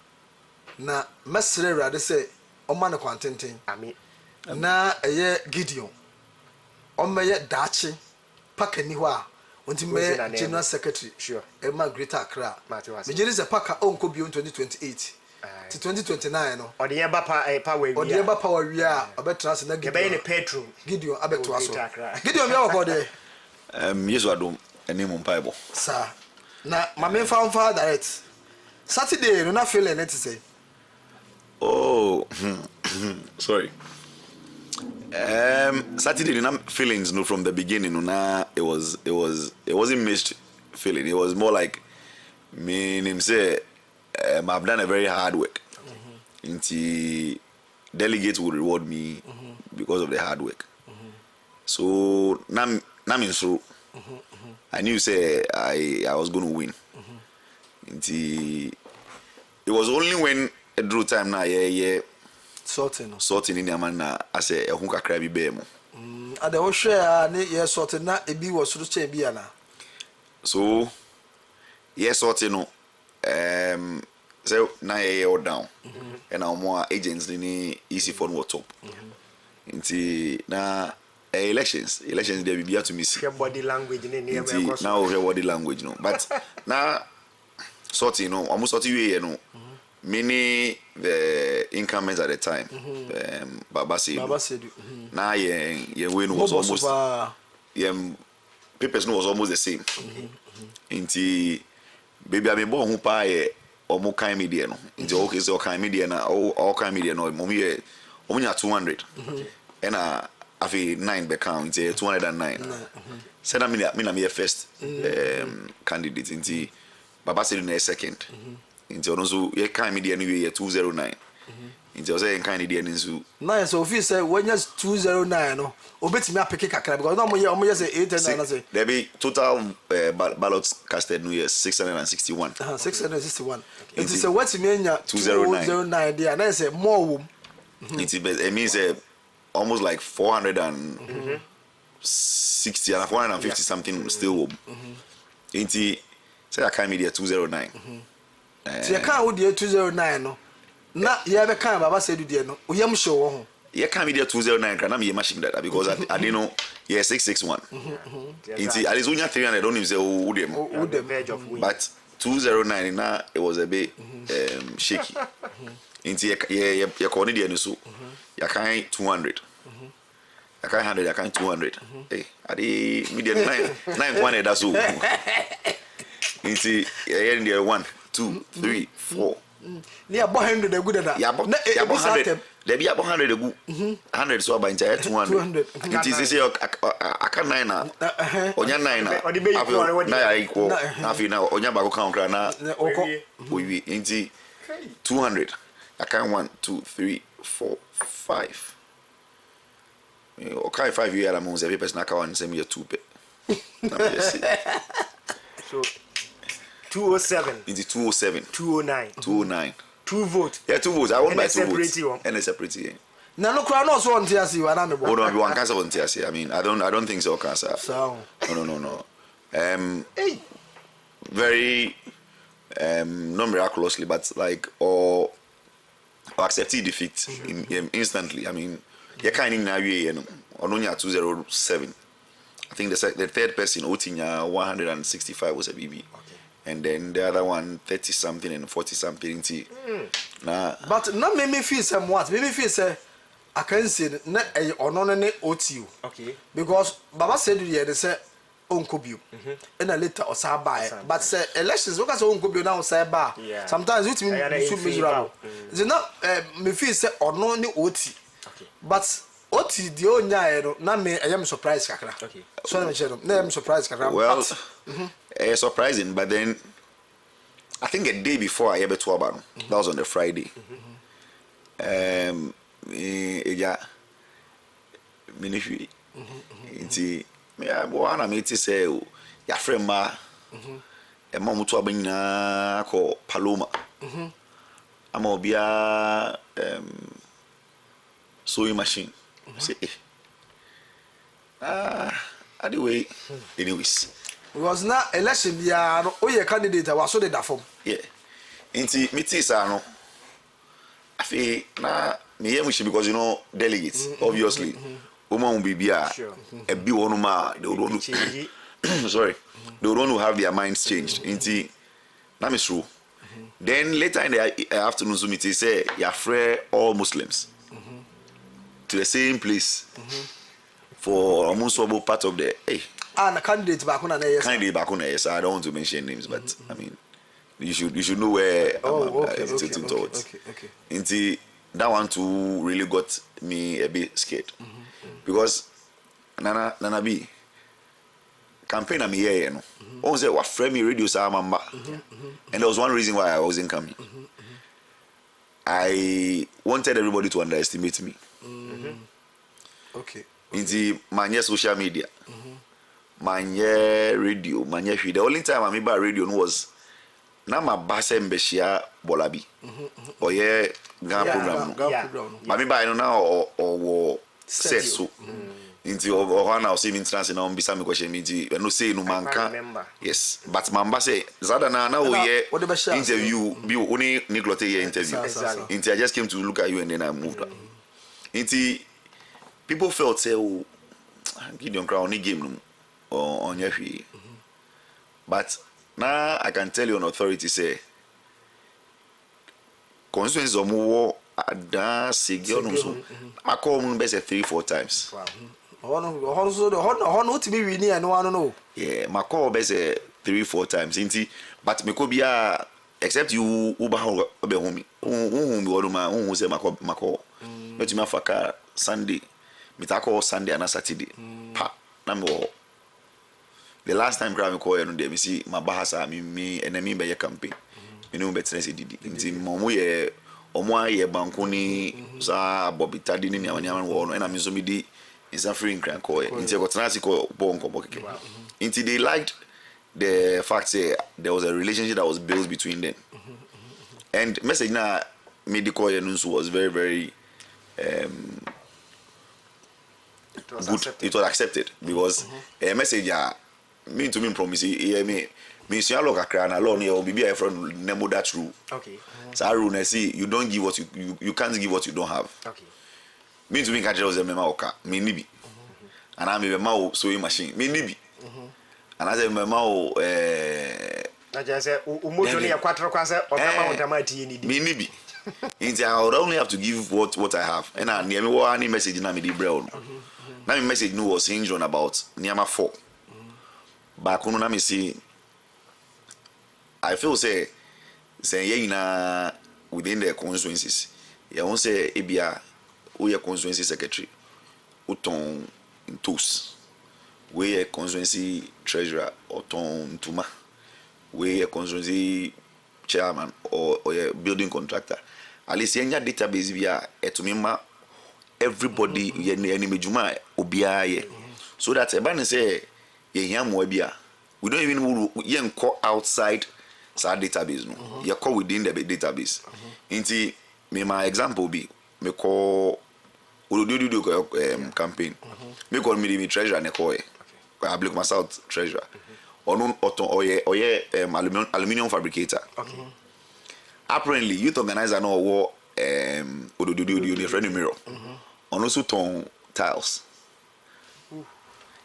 Na mesre rade se o ma ne kwantenten. Ami. Na eye Gideon. O meye dachi paka ni ho a onti me general secretary. Sure. E ma Greater Accra. Me jeri se paka onko bi 2028. To 2029 no. Odiyeba power wi. Odiyeba power wi a obetra se na Gideon. Ebe ne petrol. Gideon abeto aso. Gideon bi akọ de. Yesu adom eni mo mpaibo. Sa. Na mama fa direct. Saturday no na feeling it say. Oh, sorry. Saturday na feelings no from the beginning no na it wasn't mixed feeling. It was more like me him say I've done a very hard work. Into delegates will reward me because of the hard work. So so I knew say I was going to win. Into it was only when a drew time na sorting in the man na I say a hunka crabby bear mo. Ade wo hwe a ne ye sorting na ebi wo suru che bia na. So yes sorting no so now you're down and our more agents ni easy for no top into na elections they will be here to miss body language now body language no but now sorting no almost sorting we no many the incumbents at the time Baba said now yeah win was almost papers no was almost the same into baby I mean born who pay omo kan media no nti okay so kan media na all kan media no mo ye omunya 200 and afi 9 be count nti 209 said me na me first candidate nti Baba said na second nti ono so ye kan media no ye 209 nti o say kan media no so na so office say when you 209 no obetimi apeke kakra because no mo ye say 810 na say there be total ballots casted no year 661 661 it is a what me nya 209 there na say more wom it means almost like 460 and 450 something still wom say I can media 209 so you can wo dey 209 no na ye be kan Baba said dey no oyam show wo ho ye can media 209 kana me machine that because I didn't know yeah 661 into at least unya 300 don't even say who them but 209 now it was a bit shaky into ye corner there so you can 200 I can 100 I can 200 hey I the media 9 that's all into in there 1 2 3 4 near 100 a good at yeah 100 there be about 100 a good 100 so about 200 it is say I can 9 na onya 9 na na equal na fi na onya ba ko kan kra na we into 200 I can 1 2 3 4 5 okay 5 year am every person aka one same year 2 pe so 207 into 207 209 2 votes yeah 2 votes I won by 2 votes and a separate na no kra no so on tiasi wa na me bo no be one cancer on tiasi I mean I don't think so cancer so no very not miraculously but like or or accepted defeat instantly. I mean, you can't even know on 207. I think the third person, Otinya 165 was a BB. Okay. And then the other one 30 something and 40 something. Nah. But not make me feel somewhat. Maybe feel say I can say na or no OTU. Okay. Because Baba said they say Uncle you. And a later or say buy. But say elections look as Uncle you now say buy. Sometimes it means so miserable. It's not me feel say or no OT. Okay. But OT the only na me I am surprised kakra. Okay. So let me share them. I am surprised kakra. Well, surprising, but then I think a day before I ever to about that was on the Friday. Yeah, ministry. Inti me I wanna meet say your friend ma. Mom to abina ko Paloma. I'm obia sewing machine. Say anyway, anyways. Because now election bia no oye candidate was so the form. Yeah. Inti meeting sa no. Afi na me yemushi because you know delegates obviously. Woman will be bia a bi wonu ma they would want to sorry. They would want to have their minds changed. Inti na me true. Then later in the afternoon Zoom meeting say ya free all Muslims to the same place for almost about part of the And a candidate back on yes. Kindly back on yes. I don't want to mention names, but I mean, you should know where I'm hesitating towards. Okay. Into that one too really got me a bit scared because Nana B campaign I'm here, you know. All say what frame me radio sa mamba, and there was one reason why I wasn't coming. I wanted everybody to underestimate me. Okay. Into my social media. My radio, my the only time I remember radio was na my basse mbeshia bolabi. Or yeah, program. I remember I don't know or says so. Into or now see me trans na mbisa me question me no say no manka. Yes, but mamba say zada na we interview be only Niclote here interview. Into I just came to look at you and then I moved on. Into people felt say oh Gideon Crown only game on your feet. But now I can tell you on authority say constituencies of more ada sigio so I call me best 3-4 times. Wow. To be winning and one no. Yeah, my call best 3-4 times. Inti, but me could be except you uba obe home. Who say my call. But you faka Sunday. Me call Sunday and Saturday. Pa na me the last time grab me call you no dey me see my bahasa me enemy be your campaign. Me no better say didi. Inti momo ye omo aye banko ni sa bobita di ni nyama wo no na me so me di is a free crank call. Inti go transi call bonko bokeke. Inti they liked the fact say there was a relationship that was built between them. And message na me di call you was very very good. It was accepted because a message me to me promise me see look akra na law near be a friend nemo that rule. Okay. So I rule see you don't give what you can't give what you don't have. Okay. Me to me can tell them mema oka me nibi. And I me mema sewing machine me nibi. And I say mema na just say umoto ni yakwatro kwa say otama ti ni me nibi. Inti I would only have to give what I have. And I near me what any message na me di brown. Na me message no was hinged on about near 4. But kuno na me see I feel say ye na within the constituencies. You won't say ebia we a constituency secretary uton intos. We a constituency treasurer or ton tuma. We a constituency chairman or a building contractor. At least yenya database via etumima everybody ye any mejuma obia ye. So that ebane say ye hiam webia. We don't even yen call outside sa database no. You call within the database. Inti me my example be me call campaign. Me call me treasurer ne call I block myself treasurer. Or aluminium fabricator. Apparently youth organizer no the friend mirror. On also ton tiles.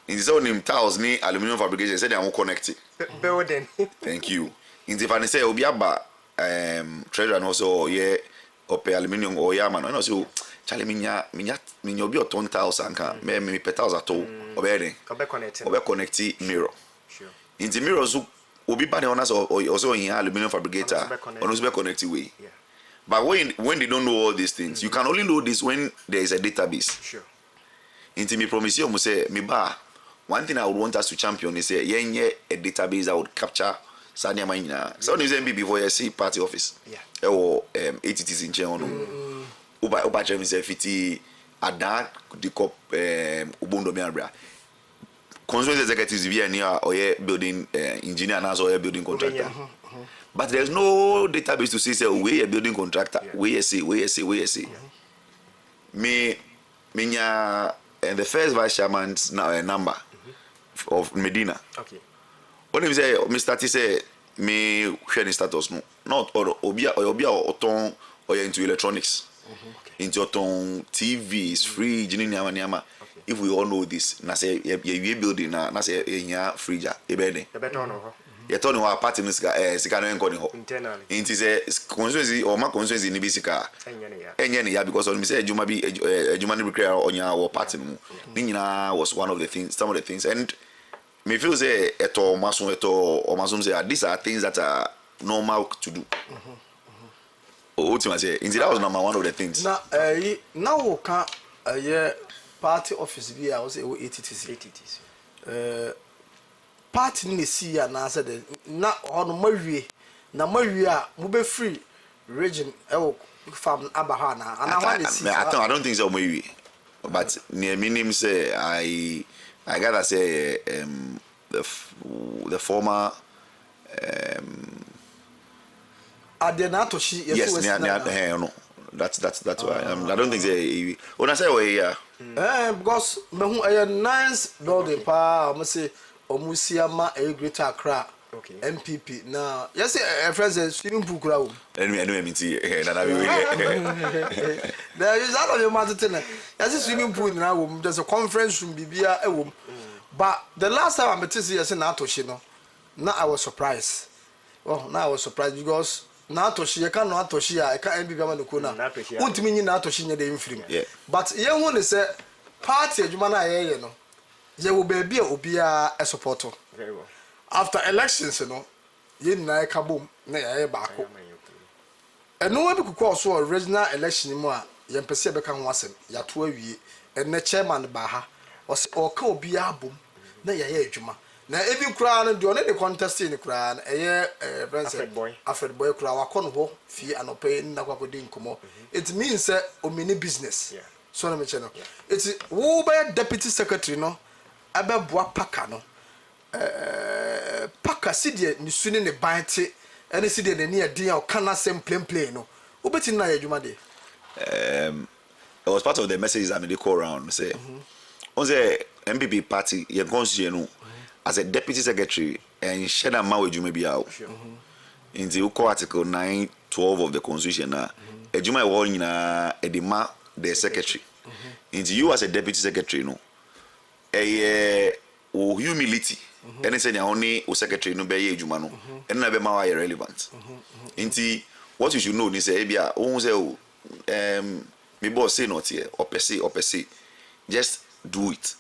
In the own tiles ni aluminium fabrication said they are connected. Building. Thank you. In the fan say obi aba treasure and also yeah up aluminium or yeah man and also Charlie minya obi oton tiles anka me petals at all obere connect mirror. Sure. In the mirror so obi ba the also in aluminium fabricator on also be connected way. Yeah. But when they don't know all these things, you can only know this when there is a database. Sure. Into me promise you say me ba one thing I would want us to champion is a database that would capture Sanya Maina. So you say before you see party office. Yeah. Or ATTs in Cheno. Uba Chem is fiti ada the cop Ubondo Miabra. Consumer executives via near or building engineer and also a building contractor. But there's no database to say we a building contractor. Yeah. We see. Me and the first vice chairman's number of Medina. Okay. When he say Mr. T say me share status no. Not or obia or ton or into electronics. Into ton TVs, fridge, nyama. If we all know this, na say ye building na say nya fridge e be ne. The better no. You turn our party sika no enko ni ho. Internally. Inti say constituency or ma constituency ni bi sika. Enye ne ya because on me say ejuma bi ejuma ni require onya our party no. Ni nyina was one of the things, some of the things, and me feel say eto masum say these are things that are normal to do. Ultimately say inti that was number one of the things. Now we can party office bi I was say ATTs. Party ni see ya na said na ono mawie na mawie a mo be free region farm abaha na ana one see I don't think so mawie but near minim say I gotta say the former Adenatoshi yes no that's why I don't think say when I say we because me hu a nice building pa I say Omusiama a Greater Accra. Okay. MPP. Now, yes, a friend swimming pool crowd. And we know see. There is out of your mother. Yes, a swimming pool now. There's a conference room, Bibia, a room. But the last time I met this, yes, in Atoshino. Now I was surprised. Well, now I was surprised because Natoshi, I can't Natoshi, I can't be Gamma Kuna. WONTUMI Natoshi, the infirm. But you want to say, party, Jumana, you know. There will be a supporter. Very well. After elections, you know, you na kabum na ya baako. And no one could call so original election more. Yan pese be kan wasem ya to awie. And the chairman baha was o ka obi abom na ya adwuma. Na even kra no de only the contest in kra na Alfred boy kra wa kono ho fi anope na kwakodi nkomo. It means o mini business. Yeah. So na me che no. It's wo be deputy secretary no abeboa paka no paka sidie ni suni ne bante ene sidie ne ne adin a kana sem play no obeti na ya dwuma de it was part of the messages I made the call around say on the MPP party ye constitution no as a deputy secretary and share na ma wadwuma bi out in the article 912 of the constitution na adwuma e wo nyina edima the secretary in you as a deputy secretary no humility and say only o secretary no be adwuma no and na be ma why relevant nti what you should know ni say bia o say me boss say not here or per se just do it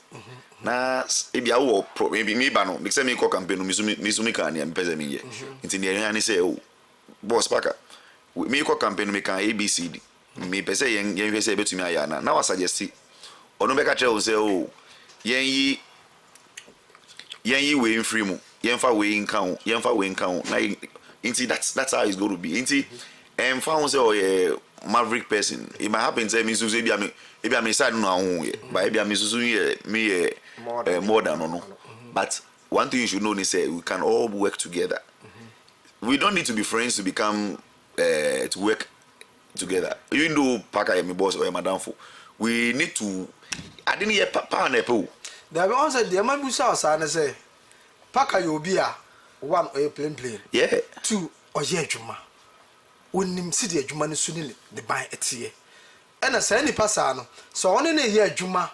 na bia wo maybe me ba no me say me call campaign no me sumi kan ya me pese me ye nti ne ani say o boss paka me call campaign me kan ABCD me pese yen say betumi aya na wa suggest ono be ka tell o say o yen yi we free mu yen fa we nkan na inti that's how it's going to be inti found say oh maverick person it might happen say me so say bia me side no ahun but bia me so me more than no but one thing you should know is say we can all work together we don't need to be friends to become to work together even though Parker my boss or madam for we need to I didn't hear power na people. There was a dear man who saw and say, Paka you be a one or plane. Yeah. Two or yejuma. wonim si de adwuma no so ni de ban etie ɛna saa nipa saa no so ɔne ne yɛ adwuma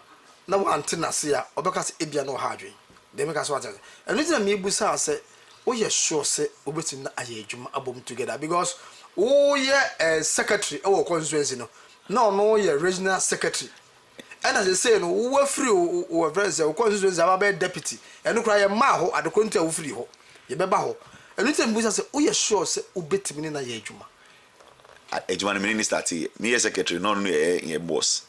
na wante nase a ɔbɛka se ebia no ha adwen de me ka so ate ɛno tina me busa sɛ wo yɛ sure sɛ obetim na ayɛ adwuma abom together because wo yɛ secretary ɛwɔ constituency no na ɔno yɛ regional secretary ɛna se say no wo afiri wo friends wo constituency aba deputy ɛno kra yɛ ma ho adekontu a wo firi ho yɛ bɛba ho ɛno tina me busa sɛ wo yɛ sure sɛ obetim ni na yɛ adwuma adwuma no minister ti me yɛ secretary no no yɛ boss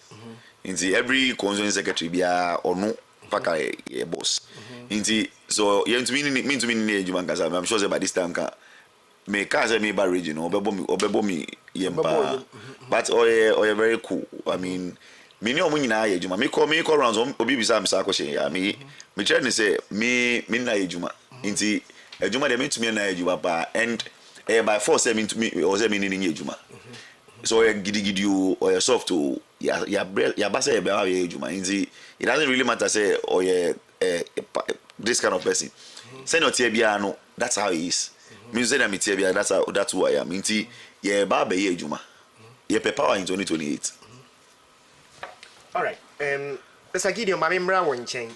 nti every constituency secretary bia ɔno paka yɛ boss nti so yɛ ntumi ni adwuma nkasa I'm sure say by this time ka me ka say me ba region obɛbɔ me yempa but oye very cool I mean me ni omo nyina yɛ adwuma me call rounds obi bisa me sa akɔhye ya me try ne say me na yɛ adwuma nti adwuma de me ntumi na yɛ adwuma pa and by force me ntumi o say me ni yɛ adwuma so gidi or soft to ya basa ya be adwuma nti it doesn't really matter say or this kind of person say no tie bia no that's how he is me say na me tie bia that's who I am nti ye ba be adwuma ye power in 2028 all right Mr. Gideon mama mra won chen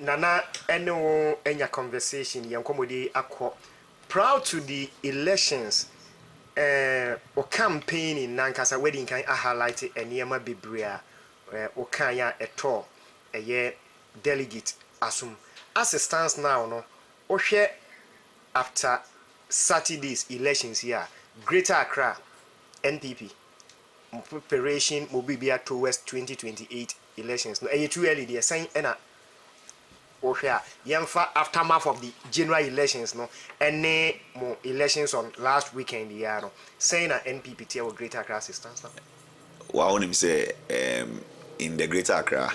nana ene wo enya conversation ye nkomodi akọ proud to the elections o campaigning nankasa wedding kan a highlight enema bebrea o kan ya eto eye delegate asum as it stands now no o hwe after Saturday's elections here Greater Accra NPP preparation will be towards 2028 elections no eye too early there saying na o hwe yemfa aftermath of the general elections no any more elections on last weekend here no saying that NPP tier with Greater Accra assistance now what I say in the Greater Accra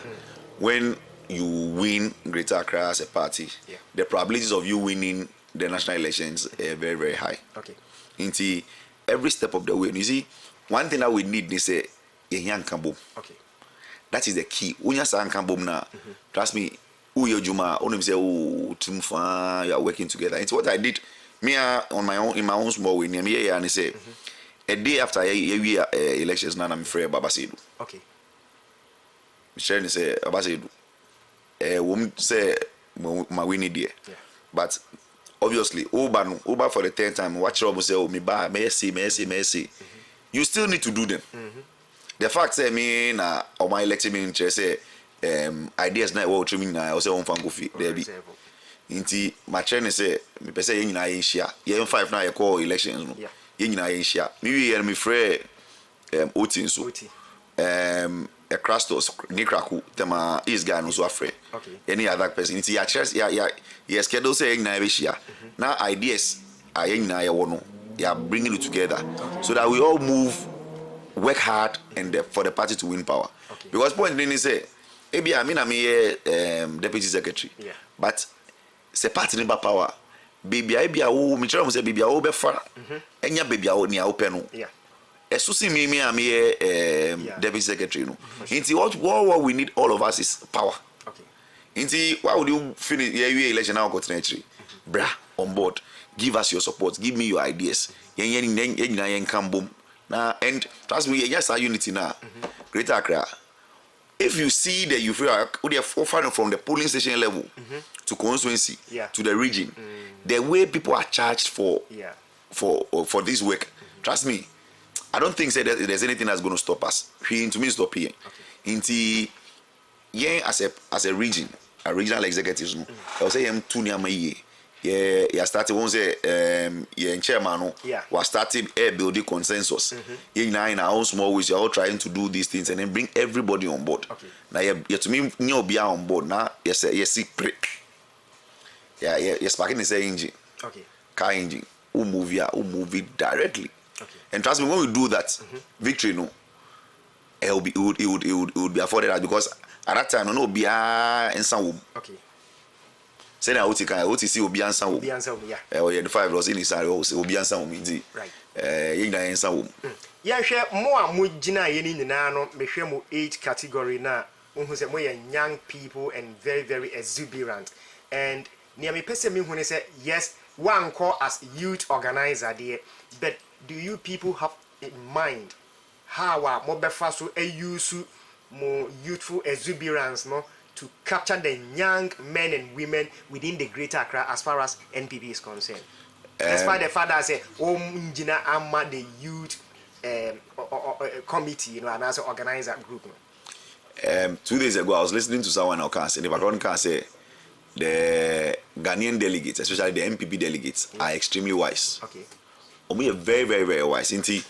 when you win Greater Accra as a party the probabilities of you winning the national elections are very very high okay into every step of the way you see one thing that we need is a young kambo okay that is the key unya san kambo na trust me you juma only say oh team fan you are working together it's what I did me on my own in my own small way me and say a day after elections now I'm afraid Babasedu okay Michelle say Babasedu woman say my winning there but obviously Uber for the 10th time watch Rob say oh me ba mercy you still need to do them the fact say me na on my election me interest say ideas na what you mean na o say on fan go fi there be nti my trainer say me pese ye nyina ye hia ye 5 na ye call elections no ye nyina ye hia me we me frɛ otin so a crastos nikraku tema is guy no so afrɛ any other person nti ya chess ya schedule say ye nyina ye hia na ideas ye nyina ye wo no ya bringing it together so that we all work hard and for the party to win power because point then say ebi I mean I'm deputy secretary but se party ni ba power baby ebia wo me try mo say baby wo be fa enya baby wo ni a open no eso si me am deputy secretary no nti what we need all of us is power nti why would you finish your election now go to next bra on board give us your support give me your ideas yen can boom na and trust me yes our unity now Greater Accra if you see that you feel we are from the polling station level to constituency to the region the way people are charged for this work trust me I don't think say that there's anything that's going to stop us to me stop here into as a region a regional executives no I will say him 2 near my yeah started once in chairman no was started building consensus in our own small ways you're all trying to do these things and then bring everybody on board now you to me new be on board now yes sparking the engine car engine who move it directly and trust me when we do that victory no it would be afforded because at that time no be in some say na OTC obi ansa wo the 5 was in inside obi ansa wo mi right ye na ansa wo ya hwe mo a mo gina ye ni nyina no me hwe mo age category na unhu se mo young people and very very exuberant and near me pese me hu ne say yes one call as youth organizer there but do you people have in mind how our mobile so a use more youthful exuberance no to capture the young men and women within the Greater Accra as far as NPP is concerned? Despite the fact that I say, Jina Amma the youth committee, and as an organizer group. 2 days ago, I was listening to someone else say, the background can say, the Ghanaian delegates, especially the MPP delegates, are extremely wise. Okay. Omu are very, very, very wise. Inti,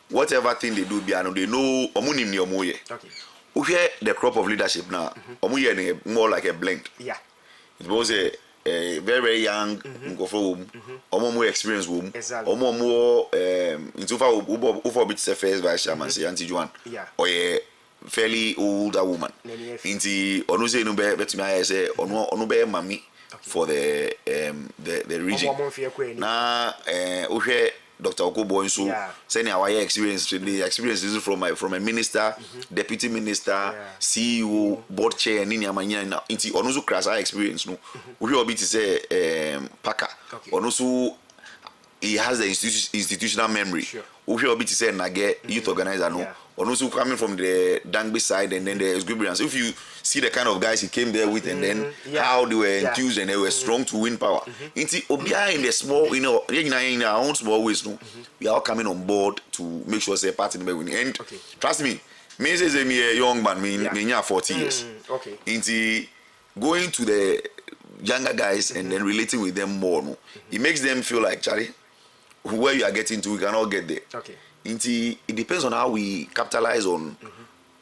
whatever thing they do, they know. Omu nimni omu ye. Okay. We hear the crop of leadership now. Omu ye more like a blend. Yeah. It was a very, very young, omu more experienced woman. Exactly. Omu more into ufa bit first vice chairman say Auntie Joan. Yeah. Or a fairly older woman. Inti onu say no be betumi aye say onu be mami for the region. Na uhwe Dr. Okobo nso say na our experience, the experience is from a minister, deputy minister, CEO, board chair ni amanya na inti onu so class experience no. Uhwe obi ti say Paka. Onu so he has the institutional memory. Uhwe obi ti say Nage youth organizer no. Or also coming from the Dangby side and then the exuberance. If you see the kind of guys he came there with and then how they were enthused and they were strong to win power. Inti Obia in the small, in our own small ways, no, we are all coming on board to make sure say party number winning. And trust me say me a young man, me 40 years. Okay. Inti going to the younger guys and then relating with them more, no, it makes them feel like Charlie, where you are getting to, we cannot get there. Okay. It depends on how we capitalize on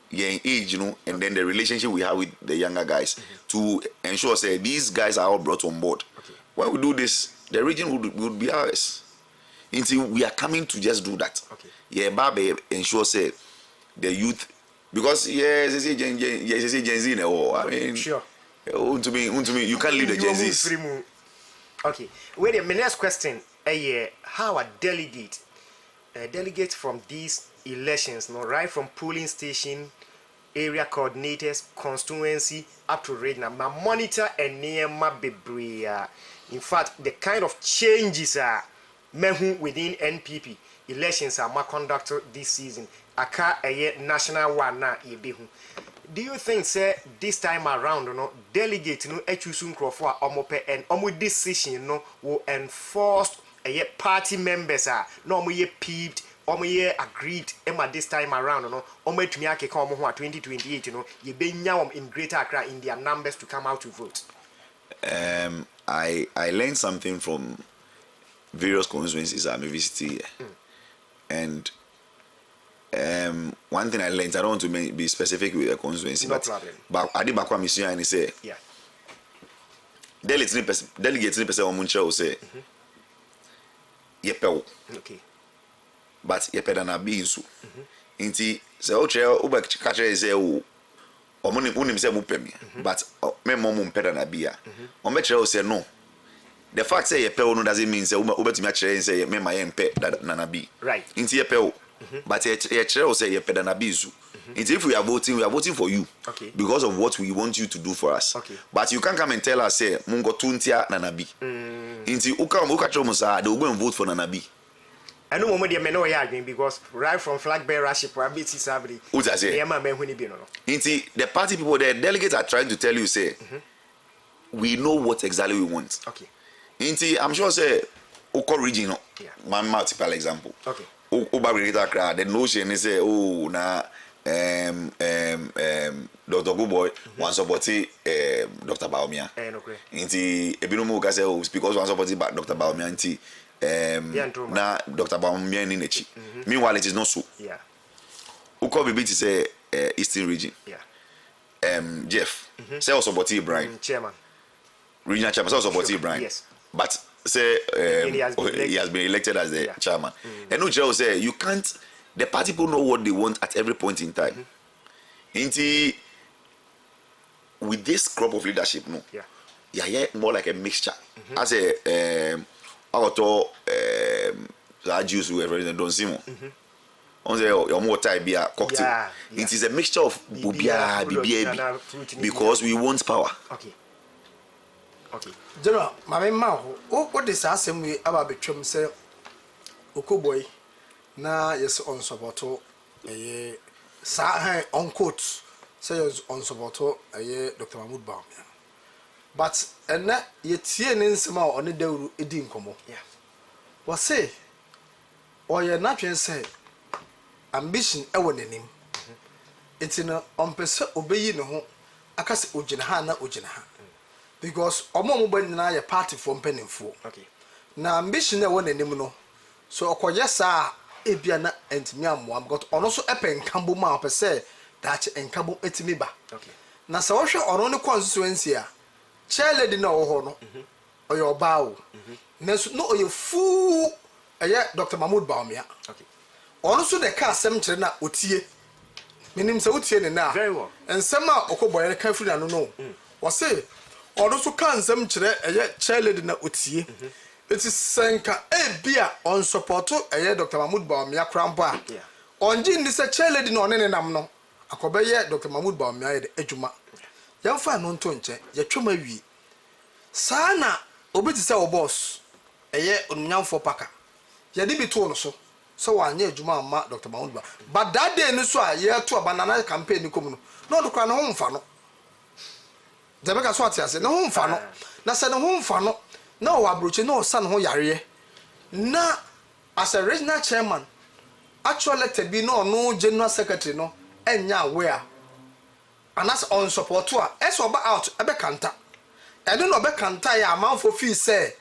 young age, and then the relationship we have with the younger guys to ensure say these guys are all brought on board. Okay. When we do this, the region would be ours. We are coming to just do that. Okay. Yeah, Babe ensure say the youth, because Gen Z now. I mean, sure. To me, you can't leave the Gen Zs. Okay. Wait a minute. Next question. How a delegates from these elections, right from polling station, area coordinators, constituency up to regional, monitor and near in fact, the kind of changes are within NPP elections are conducted this season. A national one now. Do you think, say, this time around, delegates, choosing for and decision, will enforce party members are no more peeved or agreed this time around to 2028 you be now in Greater Accra in their numbers to come out to vote. I learned something from various constituencies I visited here. And one thing I learned, I don't want to be specific with the constituency, no problem. But I did back what Monsieur and he say delegates in person will say yepel. Okay. But yepeda na bi nso. Inti se o che o ba ka che say o omunim say mo pemi but me mo mpeda na bi a. O me che o say no. The fact say yepel no doesn't mean say o betimi a che say me ma yempe na bi. Right. Inti yepel. But ye che o say yepeda na bi nso. Inti if we are voting for you. Okay. Because of what we want you to do for us. Okay. But you can't come and tell us say mungo tuntia na bi. Inti uka chomo sa they will go and vote for Nanabi. I know moment they may know again because right from flag bearership or BT Sabri. Inti the party people, the delegates are trying to tell you say we know what exactly we want. Okay. Inti I'm sure say Oko region one multiple example. Okay. Oba Greater Accra the notion is say oh na Dr. Goodboy one supporting Dr. Baumia. Inti ebinumu ka say oh because one supporting Dr. Baumia inti na Dr. Baumia ni nechi. Meanwhile it is not so. Yeah. Uko bibi ti say Eastern region. Yeah. Jeff say also supporting Brian. Chairman. Regional chairman also supporting Brian. Yes. But say he has been elected as the chairman. And no Joe say you can't. The party people know what they want at every point in time. Inti with this crop of leadership, no, yeah, more like a mixture. As a auto juice whoever don't see more. On the more type beer cocktail. It is a mixture of bubia, BBA, because we want power. Okay. Okay. General, my man, what is asking me about between say Okoboy na yes on support sa on quote say on support Dr. Mahmoud Bawumia but ena yetie ne nsema one dawru edi nkomo was say oye na twen say ambition ewo nanim enti no on pese obeyi ne ho akase ogina ha na ogina ha because omo ba nyina ye party from penimfo okay na ambition ewo nanim no so okoye sa ebia na entimi amoam got ono so epen kambo ma opese that enkabo etimi ba okay na sa wo hwe ono ne constituency a chairlady na wo ho no oye obaawo na so no oye fu Dr. Mahmoud Bawumia okay ono so de ka asem kire na otie minim se otie ne na very well ensem a okoboye ka firi anu no wo se ono so ka nsem kire chairlady na otie eti senka bia on support Dr. Mahmoud Bawumia krampo a onji ndi se chairlady na onene nam no akobeye Dr. Mahmoud Bawumia ye de adwuma yamfa no nto nche ye twoma wi sana obeti se wo boss onnyamfo paka ye de bitu no so wanye adwuma amma Dr. Mahmoud Bawumia but that day no so a ye to abanana campaign ni komu no do kwa no ho mfa no debeka so atiase no ho mfa no na se no ho mfa no na o abroche na o san ho yare na as a regional chairman actually elected bi no no general secretary no enya aware and as on support a eso ba out ebe kanta eno no be kanta ya amanfo fee say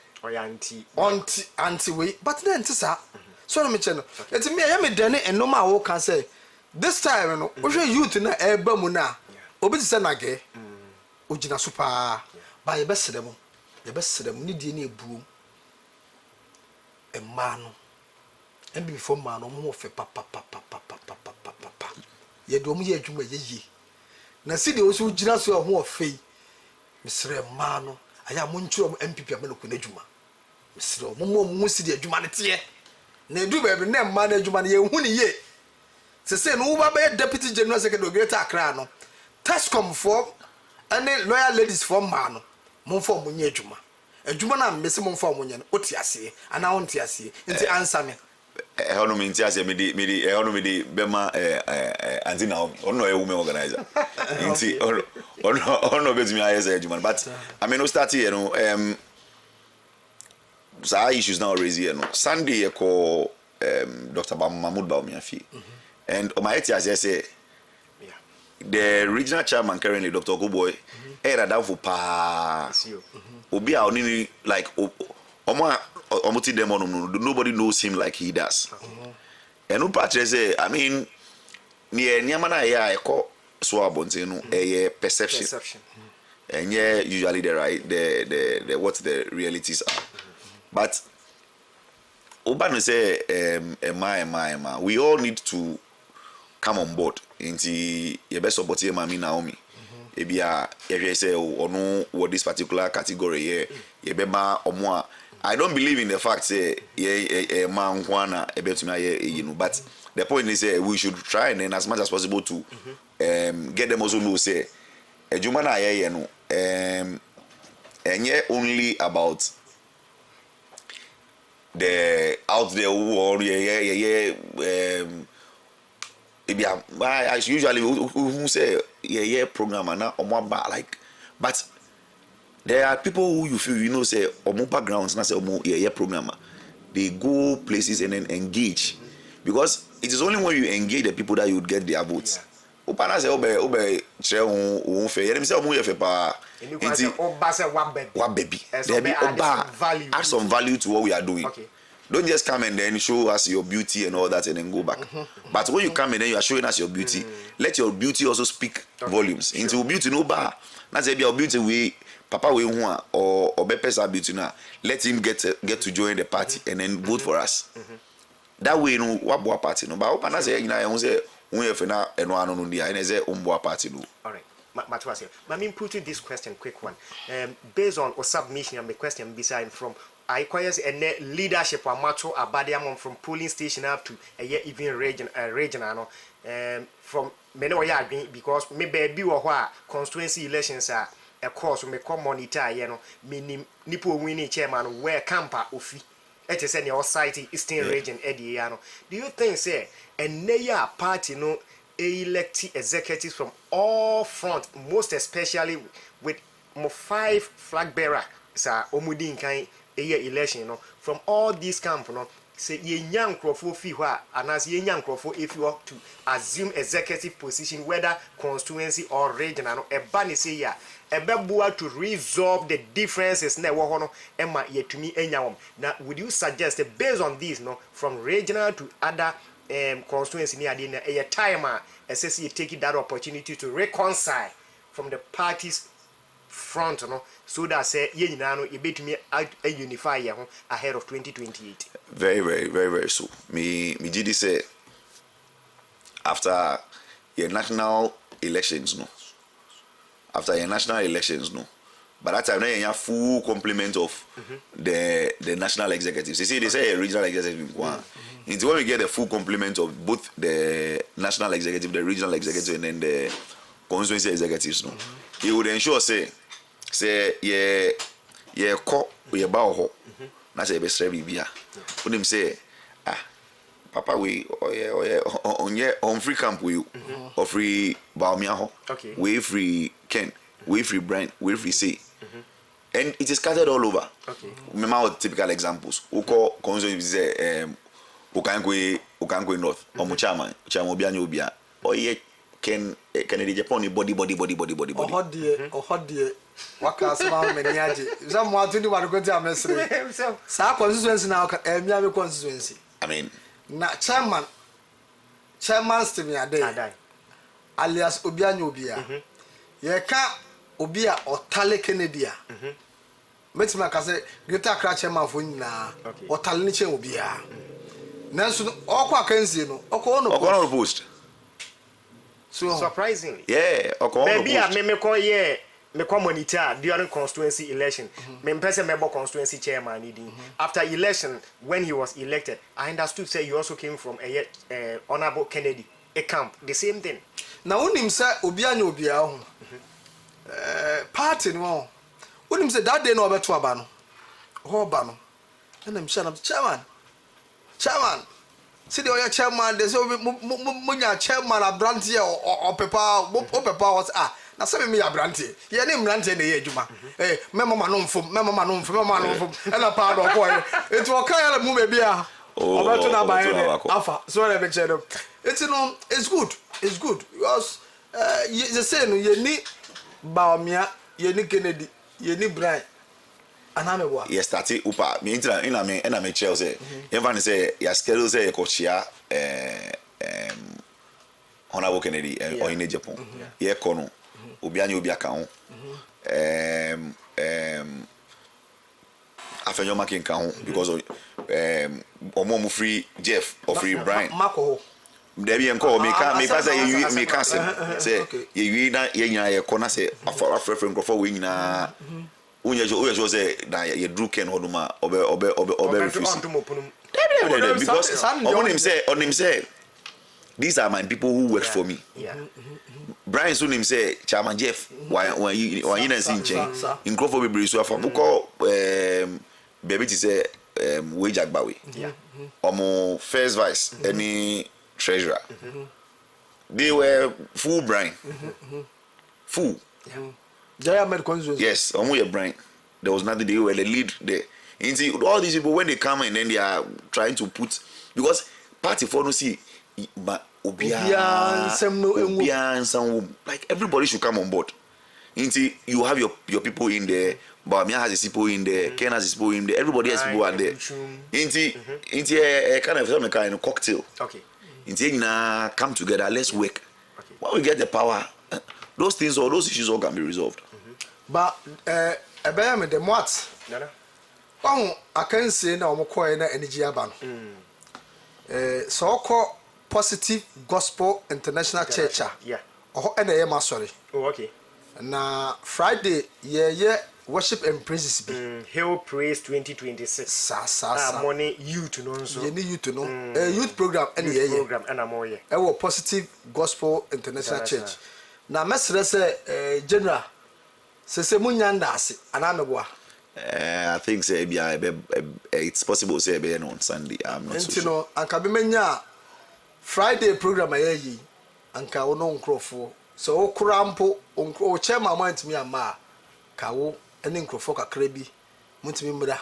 anti we but then tisa so no me che no eti me ya me dane enoma wo kan say this time no wo hwe youth na eba mu na obi tise na ge ogina super ba ye be sedem ni die na ebuom emma no embi before man no mo fe pa ye do mo ye adwuma ye na si de osu gina so ho ofei misre ma no aya mo nchuro mo MPP amelo ko na adwuma misre mo si de adwuma ne tie na edu ba bi na ma na adwuma ne ye hu ne ye se no ba be deputy general secretary Greater Accra no Tascom for any loyal ladies for man no mo fo mo nye adwuma na mbese mo fo mo nye no otiase ana ontiase nti answer me Ehono minti ase medi ehono medi bema anti na ono e women organizer nti ono betumi ayese adwuma but I mean no start here no so issues now raise here no Sunday e ko Dr. Mahmoud Bawumia fi and my etiase say the regional chairman currently Dr. Ogoboy era down for pa obi a only like omuti dem on nobody knows him like he does and no Patriotic say I mean near nyama ya eko so abonte no perception and yeah usually the what the realities are but Obano say Emma we all need to come on board inti ye best support ye mami Naomi ebia ye say ono what this particular category ye beba omo a I don't believe in the fact say man kwana ebetumi but the point is we should try and then as much as possible to get them also know say ejuma na ye no enye only about the out there who I usually who say program na omo like but there are people who you feel you know say omo backgrounds na say omo programmer they go places and then engage because it is only when you engage the people that you would get their votes opa na say obe chere won fe ye say omo ye fe pa enti oba say wa baby there be oba add some value to what we are doing okay. Don't just come and then show us your beauty and all that and then go back. But when you come and then you are showing us your beauty, let your beauty also speak volumes. Sure. Into beauty no bar. Not say your beauty we papa we want or bepesa beauty na. Let him get to join the party and then vote for us. That way no what party no. But open na say you know say we have na eno anu no dia. Na say umbo party no. All right. Matwase. Let me put you this question, quick one. Based on a submission and the question beside from I requires a leadership or macho abadiamon from polling station up to a year even regional from many because maybe be or constituency elections are a course we come monitor meaning nipo winning chairman where camper ofi it is any society Eastern region Ediano. Do you think say and neya party no elect executives from all front, most especially with mo 5 flag bearer sa omudi nkan election no from all these camp no say ye nyam crofo fi ho anas ye nyam crofo if you to assume executive position whether constituency or regional no e ba ne say ya e be bua to resolve the differences na wo ho no e ma yetumi enyawom. Now would you suggest based on this no from regional to other constituency near the time assess you take that opportunity to reconcile from the parties front no so that say ye nyina no e betumi a unify ye ho ahead of 2028. Very so me gidi say after your national elections no by that time you have full complement of the national executives. You see they say a regional executive it's when we get the full complement of both the national executive, the regional executive, and then the constituency executives. No, it would ensure say ye ko ye ba ho na say be sre bibia. When him say papa we on free camp we or free Baumia ho, we free Ken, we free Brent, we free say. And it is scattered all over. Remember typical examples. Uko constituency say Ukankwe North, or Muchama, Chamobian Ubia, or ye can Japan body. Oh, hot dear. Wakas Maniaji. Someone to do what go to Messi. Sa constituency now, Miami constituency. I mean, not chairman to me a day, alias Obian Ubia. Ye can't Ubia or Tale Canada. Metima Case, Greater Cratchema Funna, or Taliniche Ubia. Nanso okwa kanzi no okono post so surprisingly okono baby me ko monitor during constituency election me person member constituency chairman leading after election when he was elected I understood say you also came from a honorable Kennedy a camp the same thing na unim say obianya obia ho party no unim say that day no obeto aba no ho ba no na msha chairman see the chairman they say munya chairman abrantie or pepa was na say me abrantie ye ne mrantie na ye adwuma mema no mfom e na pa do ko enti o kan ya mu be bia obeto na ba ye afa so na be chedo it's good because you say no ye ni Baumia ye ni Kennedy ye ni Brian. Yes, that's it. Upa, me ina me Chelsea. Even say ya schedule say coachia honorable Kennedy or in Japan. Ye kono obiani obi aka ho. Afenyo making ka ho because omo free Jeff or free Brian. Mako. There be enko me ka say ye na ye nyina ye kona say afre nkrofo we nyina Unya say na ye drew Ken Hoduma obe refuse. Because on him say these are my people who work for me. Brian soon him say Chairman Jeff when you na sin chain in Crawford be so afa buko baby to say wage agbawe. Omo first vice any treasurer. They were full Brian. Full. Yes, your brain. There was nothing they were the lead there. You see, all these people when they come and then they are trying to put because party for no see but like everybody should come on board. You see, you have your people in there, Baumia has his people in there, Ken has his people in there, everybody has people are there. You see, a kind of cocktail. Okay. You see, come together, let's work. When we get the power, those things or those issues all can be resolved. But me the what? I can say na omo na energy aban. So called Positive Gospel International Church. Yeah. Oh na ma sorry. Oh okay. Na Friday ye worship and praises be. Hill Praise 2026. Sa money youth no so. Ye ni youth no. Youth program and ye program and amoye. E wo Positive Gospel International Church. Na mesre say general se munya ndase ana meboa I think say it's possible say be on Sunday. I'm not so sure. Anka be menya Friday program ayi anka wono nkrofo so okrampo o chairman mantimi ama ka wo ene nkrofo kakra bi mutimi mra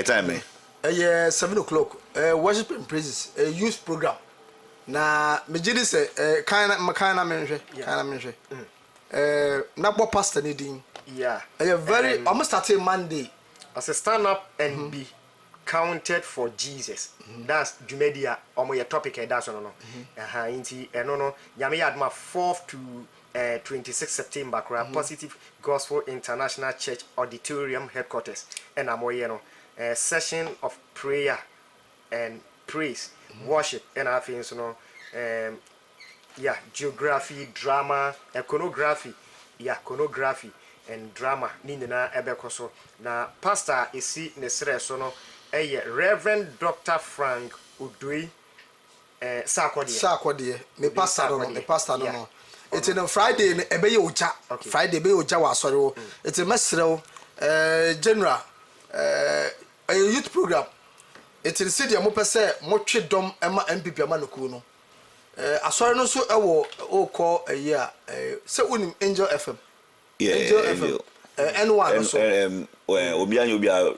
Time 7 o'clock worship and praises youth program na mejidi se kana menhwe na bo pastor ni din very almost started Monday as a stand up and be counted for Jesus. That's Jumedia omo your topic that's no inti no nyame yadma 4th to 26 September Positive Gospel International Church Auditorium Headquarters and amoye no session of prayer and praise worship and afins no geography drama iconography iconography and drama ni na ebekoso na pastor isi ne sere so no Reverend Dr. Frank Udui Sakodie me pastor no it's in Friday ebe ye oja Friday be oja wa sori wo it's a mesrew general youth program it's in city mo pese mo twe dom ema MPP ama noku no asori no so ewo okọ a se unim Angel FM Angel FM N1 so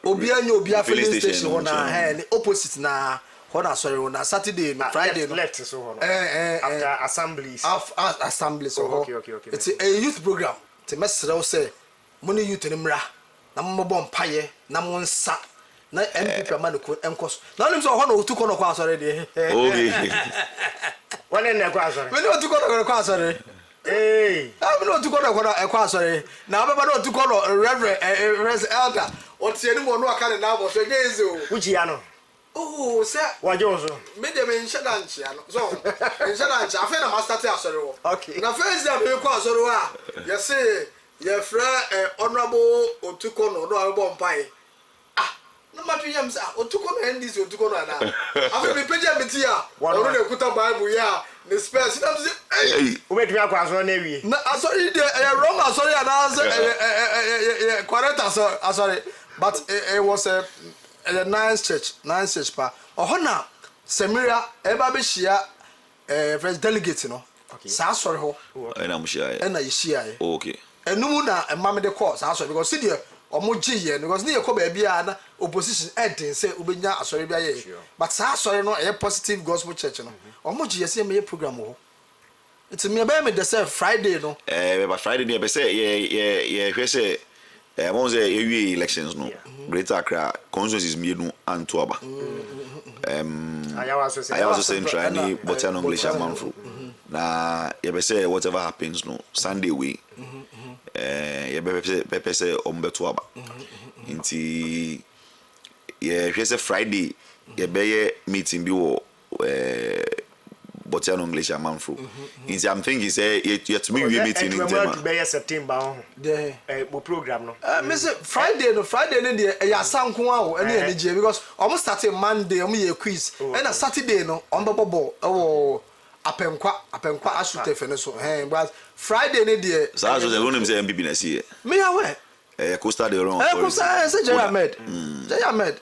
obia filling station wona the opposite na wona sorry wona Saturday no Friday no left so hono after assemblies so okay. It's a youth program to mesrew say money youth ni mra na mo bom paye na mo nsa na MPP amanoko enkos na nim so hono otuko no kwa sorry de okay wona na kwa sorry me no otuko no kwa sorry I'm not to go to a quasary. Now, I'm not to call a reverend elder. What's the animal? No, I can't now. What's against you? Ujiano. Oh, sir. Why, Johnson? Medium in Shadanchi. So, in Shadanchi, I feel a master sorrow. Okay. Now, first, I'm going to call sorrow. You say, your friend, honorable, or took on or no, bomb pie. No matter yams, or took on Andy's or took on now. I've been paying a bit here. One of the Kuta Bible, yeah. The space, wait, we are going to no, sorry, wrong. Sorry, I was sorry, but it was a nice church, pa. Ohona, Semira, Ebabishia, first delegate, you know. Sorry, ho. And I'm sure. And I see. Okay. And Numuna and Mamma de course, answer because see here. Or Moji, because near Kobe Biana opposition editing say Ubina, sorry, but sorry, no, a positive gospel church, no. Or Moji, see me a program. It's me about me the Friday, no. But Friday, near say, say, once a elections, no. Greater Accra, consensus is me and Tuaba. I also say, try any Botan English and Manfru. Now, you say, whatever happens, no, Sunday week. Pepe say Ombetuaba. Inti say Friday ye meeting bi wo Botiano English Manfru. Inti I'm thinking say yet me we meeting in Tema. September program no. Me say Friday no dey ya sanko a ene enije because almost starting Monday ye quiz and Saturday no ombebo oh apenkwa asute fe ne so but Friday ne dey so the room say MPP na see me aware Costa de Ron Costa say Jerry Ahmed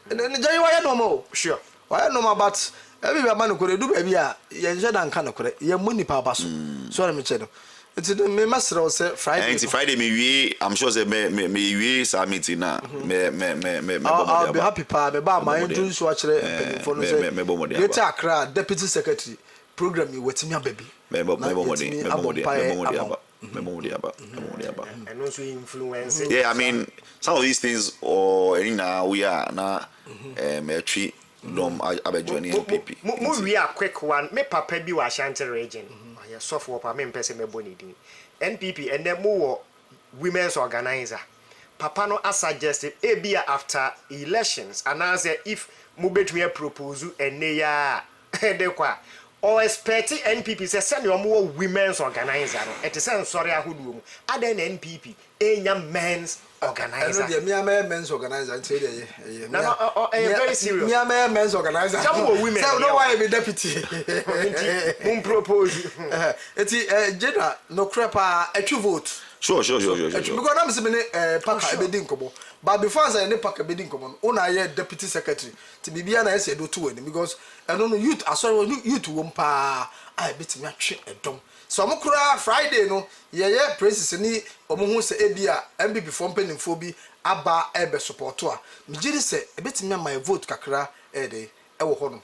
Jerry why no more sure why no more but every man ko do ba bia ye nje dan kan ko ye money pa ba so na me che no it's me master say Friday and Friday me we I'm sure say me we submit na me I'll be happy pa me ba my do so akere for no say Greater Accra deputy secretary program you wetimi ababi and also influence I mean some of these things or any now we are na tree dom abejoni MPP we are quick one me papa bi wa Ashanti region ya sofo pa me mpese me boni din NPP and then more women's organizer papa no suggested ebia after elections and answer if mo betumi propose eneya de kwa or expect NPP say send your more women's organizer no it is sorry ahoduo mu aden NPP enya men's organizer no dey me men's organizer until dey no very serious me men's organizer some women say no why be deputy mun propose eti general no crepa etu vote Sure. Because I'm saying pack ebedi nkomo. But before I say pack ebedi nkomo, una ye deputy secretary. To be na say do two any because I don't know youth asori youth won pa I bet me atwe edom. So mo kura Friday no ye praises ni omo hu say ebia MPP for mpanimfo bi aba ebe support a. Me giri say ebet me my vote kakra dey ewo ho no.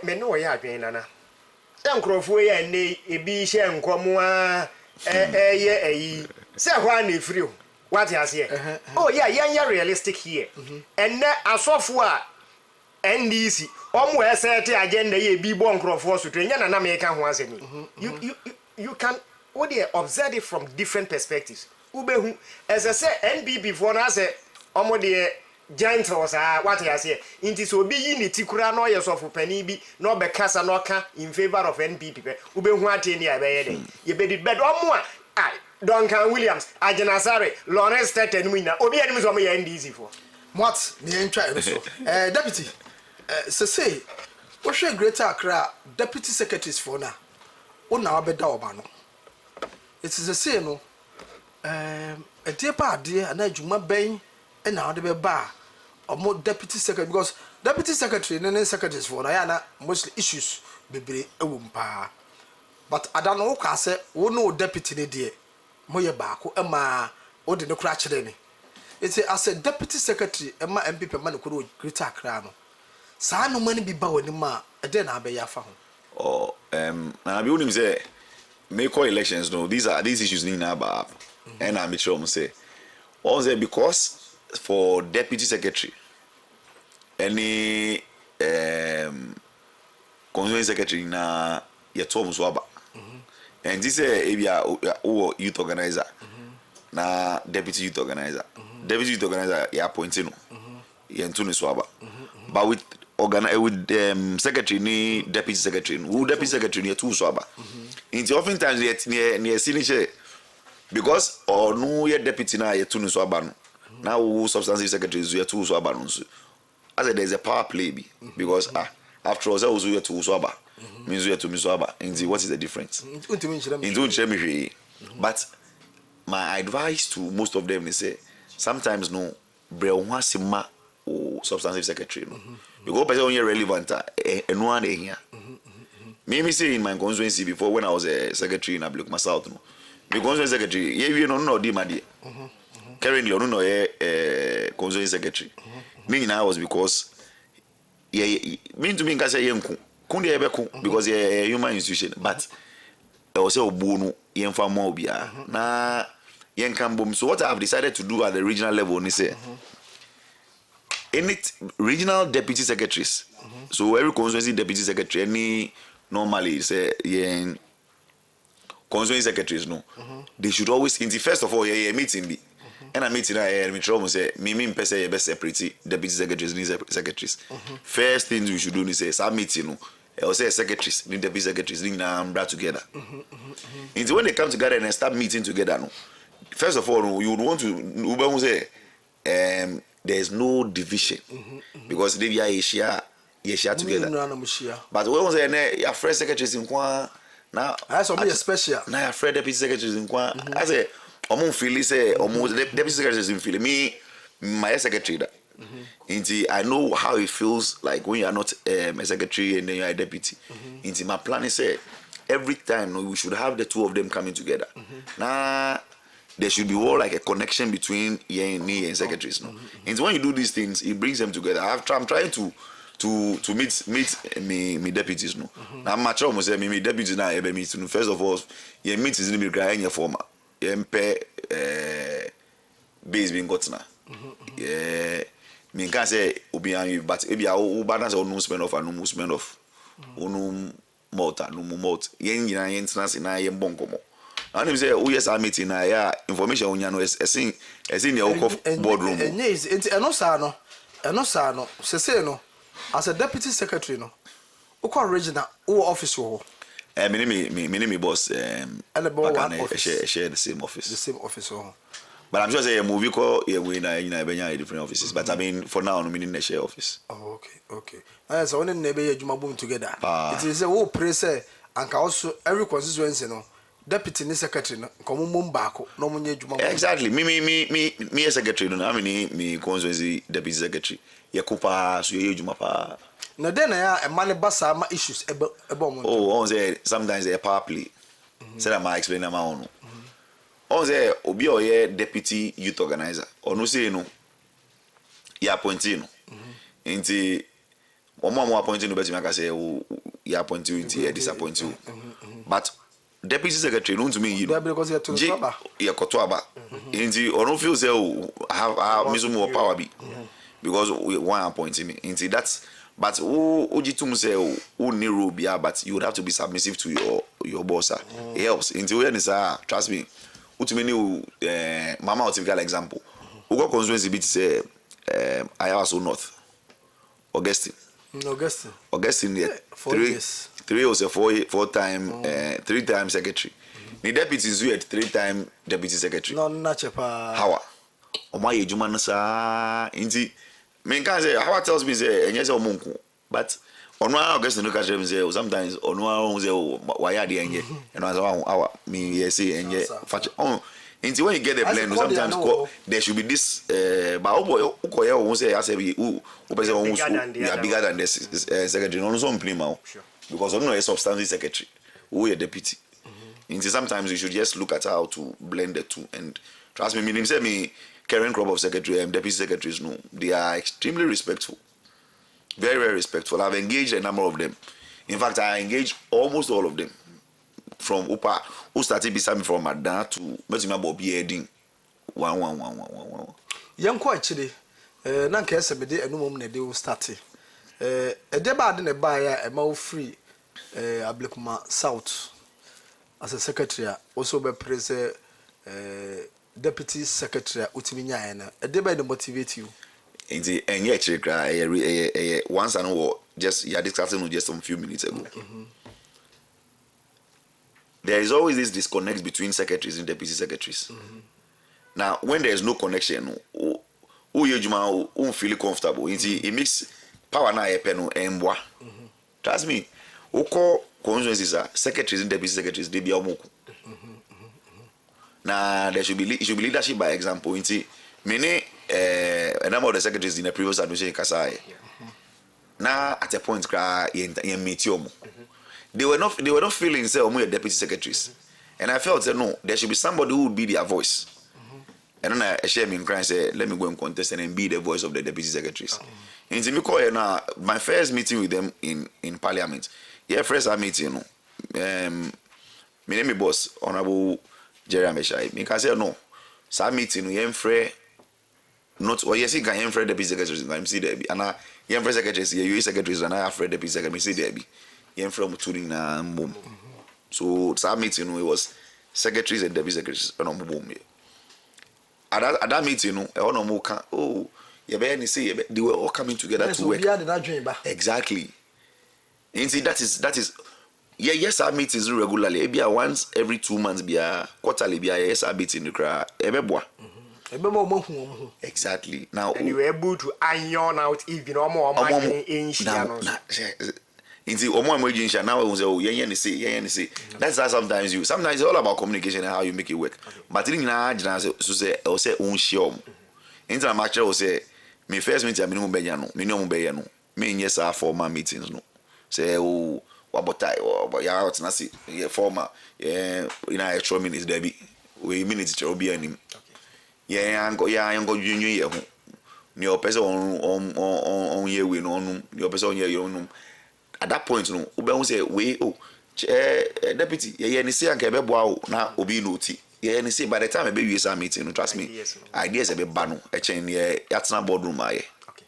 Me no ya adwen nana. Nkrofo ye ne ebi hye nkomo a ye eyi se hwa na efiri o what you say oh yeah yan realistic here and asofo a NDC omo set agenda ye bi bo nkrofo so twenya na me ka ho asemi you can what they observe it from different perspectives ubehu as I say NBB for na say omo de gentles what you say inti so bi yi ni tikura no ye sofo pani bi no be kasa no ka in favor of NPP ubehu ateni abeye den ye be di bed omo a Duncan Williams Ajenasare Lawrence Teten Wina obi anim so me NDC for what me entwa so deputy say what share Greater Accra deputy secretaries for na una obeda oba no it is a say no e dey pa ade ana adwuma ben e na ode be ba omo deputy secretary because deputy secretary and secretaries for na ya na mostly issues bebre ewum pa but adano ka say wo no deputy ne dey moye baako ema odi ne kura kire ni eti as a deputy secretary ema MPP ma ne kura Greater Accra no saa no mani bi ba woni ma e dey na abeya fa ho na bi unim say make elections no these issues need na ba and I'm sure say all say because for deputy secretary any constituency secretary na yetom so aba and this area youth organizer na deputy youth organizer ya appointed no yentunu swaba but with secretary ni deputy secretary who deputy secretary ni tu swaba in often times near signature because or no ye deputy na yetunu swaba no now who substantive secretary is tu swaba no so as there is a power play because after all also you tu swaba means you to miswaba and what is the difference but my advice to most of them is say sometimes no brewasima or substantive secretary no because person only relevant and one day here me say in my constituency before when I was a secretary in Ablekuma South no the constituency secretary you no di madi currently no constituency secretary me now was because me to me can say yenku kundi ebeko because a human institution but also obunu yenfa mo bia na yenkambom so what I have decided to do at the regional level ni say any regional deputy secretaries so every constituency deputy secretary any normally say yen constituency secretaries no they should always in the first of all meeting be and a meeting me try say me person be separate deputy secretaries ni secretaries first thing we should do is say some meeting no or say secretaries the deputy secretaries na brought together and when they come together and start meeting together no first of all you would want to say there is no division because they are share together but when say your first secretaries in kwa now that's only special now your first deputy secretaries in kwa I say omo feel say omo deputy secretaries in feel me my secretary that I know how it feels like when you are not a secretary and then you are a deputy. My plan is every time we should have the two of them coming together. Now there should be more like a connection between me and secretaries. No? When you do these things, it brings them together. I'm trying to meet me deputies. No, now I'm much almost say me deputies now ever meet. First of all, meet is in the crying your former. Base being got now. Me can say obian but ebia o balance or no spend off and no movement of no mota no mot yen nyina yen tena na yen bonkomo and him say o yes am meeting na ya information onya no esin the boardroom eno sa no se no as a deputy secretary no ukọ regional office wo me boss and the board share the same office but I'm sure say a movie call we na different offices but I mean for now no meaning share office. Oh, okay so when nebe adwuma boom together it is say wo pray say anka also every constituency no deputy ni secretary no komo mum baako no munye adwuma. Exactly. Me as secretary no, I mean me constituency deputy secretary. Yakupa so ye adwuma pa. Na den na ya e mane basa ma issues ebe omo. Oh, on say sometimes they power play. Say that I explain am on. On say obi oye deputy youth organizer. Onu say no. Ya appointee no. Nti omo appointee no beti me aka say ya appointee nti ya disappoint you. But deputy secretary no to me you know. Because you to aba. Ya koto aba. Nti onu feel say have mizumu power be. Because we one appointee me. Nti that's but ojitum say who need role bia but you would have to be submissive to your boss. It helps. Nti we say trust me. Utumeni mama o typical example. Who go constituency bit say I also north. Augustine, yeah, 3 was a 4-time 3-time secretary. The deputy is 3-time deputy secretary. No, not chepa. How? O my ejuma no sa inti me can say how tells me say enye say omunku but onwa Augustine no catch say sometimes onwa say why are dey enye and I say how me say enye fache on inti when you get the blend sometimes there should be this but okoye won say I say who person who are bigger than this secretary no so play ma because no a substantive secretary who a deputy inti sometimes you should just look at how to blend the two and trust me him say me current crop of secretary and deputy secretaries no they are extremely respectful, very very respectful. I've engaged a number of them. In fact, I engaged almost all of them from Upa who started beside me from Madan to Metima Bobby Edin. One. Young quite chilly. Nan case me de enu mom na de start. E de bad na buy a mouth free Ablekuma South as a secretary also be present deputy secretary utimi nyae na e de by the motivate you. Inti enye chire kra once and all just you discussing just some few minutes ago. There is always this disconnect between secretaries and deputy secretaries. Now, when there is no connection, who you feel comfortable. It makes power na epeno embwa. Trust me. Oko constituencies are secretaries and deputy secretaries they be omoku. Now there should be leadership by example. Many a number of the secretaries in the previous administration Kasai. Now at a point they were not feeling say omo deputy secretaries. And I felt no, there should be somebody who would be their voice. And then I share me in crying say let me go and contest and be the voice of the deputy secretaries. And now my first meeting with them in parliament. Yeah, first meeting, my name is boss, Honorable Jerry Ameshai. Me can say no. Sa meeting we free not or yes, you can free deputy secretaries. I'm see there be. And I free secretaries. You secretaries and I free deputy secretaries. Me see there be. You free muturing na boom. So sa meeting it was secretaries and deputy secretaries. No boom. At that meeting, no more can they were all coming together to work. Exactly. And see that is yes, our meetings regularly. Be once every 2 months, be quarterly, be yes, our meeting the crowd. Exactly. Now and you were able to iron out even more money in Shiano. Inti omo emergency now we say that's how sometimes it's all about communication and how you make it work. But in na so say o say unshom. Inti na actually say me first meeting minimum be no me yes our formal meetings no. Say o wabotai or ya out na see formal in a extra minutes there be we minutes che obi anim. Yeah ango junyu ye ho. Ni o pese on ye we no no. Ni o pese on ye yo no. At that point, no, Ube say, we deputy, ye say and kebebo na obi no ti. Ye say by the time a baby is a meeting, trust me, ideas a bit bano, a chain ye yatsna boardroom aye. Okay.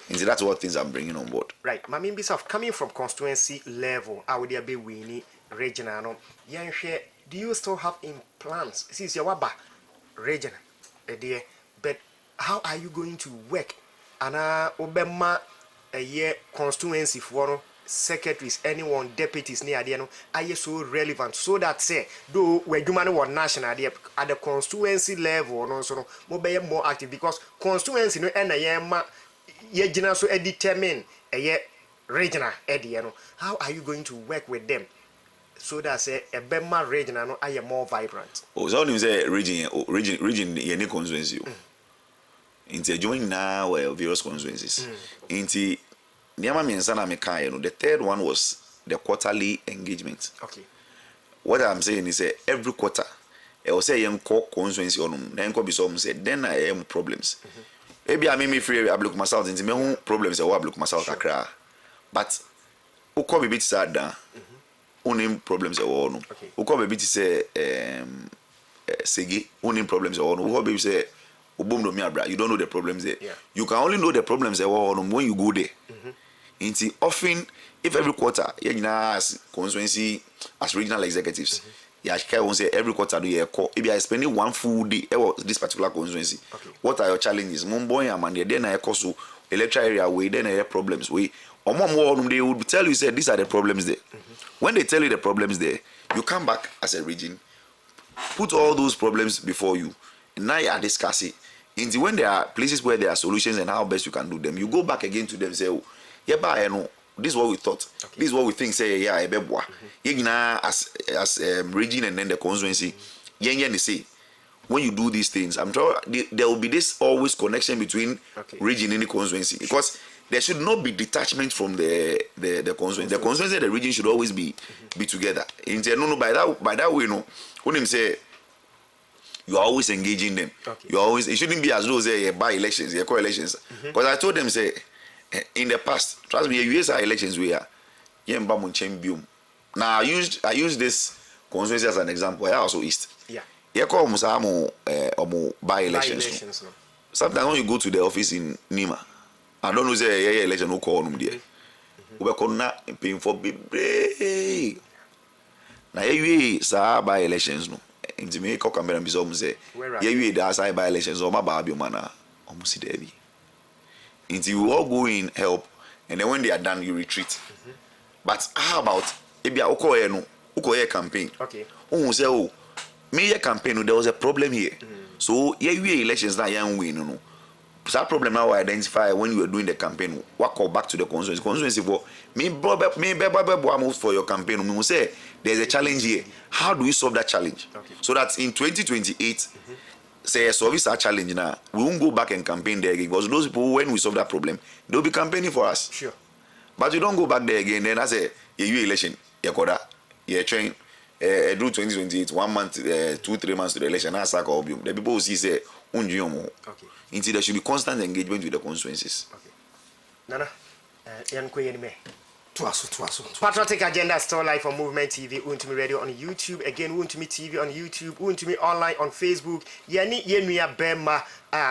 And that's what things I'm bringing on board. Right. Mami Bisaf coming from constituency level, I would be winning regional. No, do you still have in plans? Since you're waba regional, dear, but how are you going to work? Ana obema a year constituency for secretaries, anyone, deputies near the no, are so relevant so that say though we're human or national at the constituency level no so no more active because constituency no and ye general so determine a year regional no. How are you going to work with them? so that say a Bema region no are more vibrant. Oh, so you say region any constituency. Into join now various constituencies. Into Niama Miensana Mekayo, the third one was the quarterly engagement. Okay. What I'm saying is every quarter, I will say young core constituency on then could be some say then I am problems. Maybe I may free I look myself into my own problems I look myself Accra. But who come a bit sad down? Only problems are all. Who come a bit say Segi, only problems are all. Who come say you don't know the problems there. Yeah. You can only know the problems there when you go there. Into often, if every quarter, as constituency, as regional executives, I won't say every quarter do you call. If you are spending one full day this particular constituency, what are your challenges? Mumboy and then I cause electoral area way, then I have problems. They would tell you say these are the problems there. When they tell you the problems there, you come back as a region, put all those problems before you. Now you are discussing. Into when there are places where there are solutions and how best you can do them, you go back again to them and say, oh, yeah, but I know this is what we thought. This is what we think. Say, yeah, I bebwa. As region and then the constituency, they say when you do these things, I'm sure there will be this always connection between region and the constituency because there should not be detachment from the constituency. The constituency and the region should always be together. No, by that way, no. When him say you are always engaging them. You are always. It shouldn't be as though say by elections, co-elections. Because I told them say in the past, trust me, US elections we are. Now I used this constituency as an example. I also East. Yeah. You call by elections. No. Sometimes when you go to the office in Nima, I don't know say election who call them there. We are paying for big. Now you by elections no. Into me call camera and be say you the by elections or my baby mana almost there. Until you all go in help and then when they are done you retreat. But how about if you are campaign? Okay. Oh say oh me campaign there was a problem here. So you elections that young win no. That problem now I identify when you were doing the campaign. What call back to the constituency? Constituency for me move for your campaign. We say there's a challenge here. How do we solve that challenge? Okay. So that in 2028, say solve our challenge now, we won't go back and campaign there again because those people when we solve that problem, they'll be campaigning for us. Sure. But you don't go back there again. Then I say you election, you train. Do 2028, 1 month, 2-3 months to the election. The people will see say okay. Until there should be constant engagement with the constituencies. Okay. Nana, Patriotic Agenda still live on Movement TV, WONTUMI Radio on YouTube, again WONTUMI TV on YouTube, WONTUMI online on Facebook. Yenuya Bema,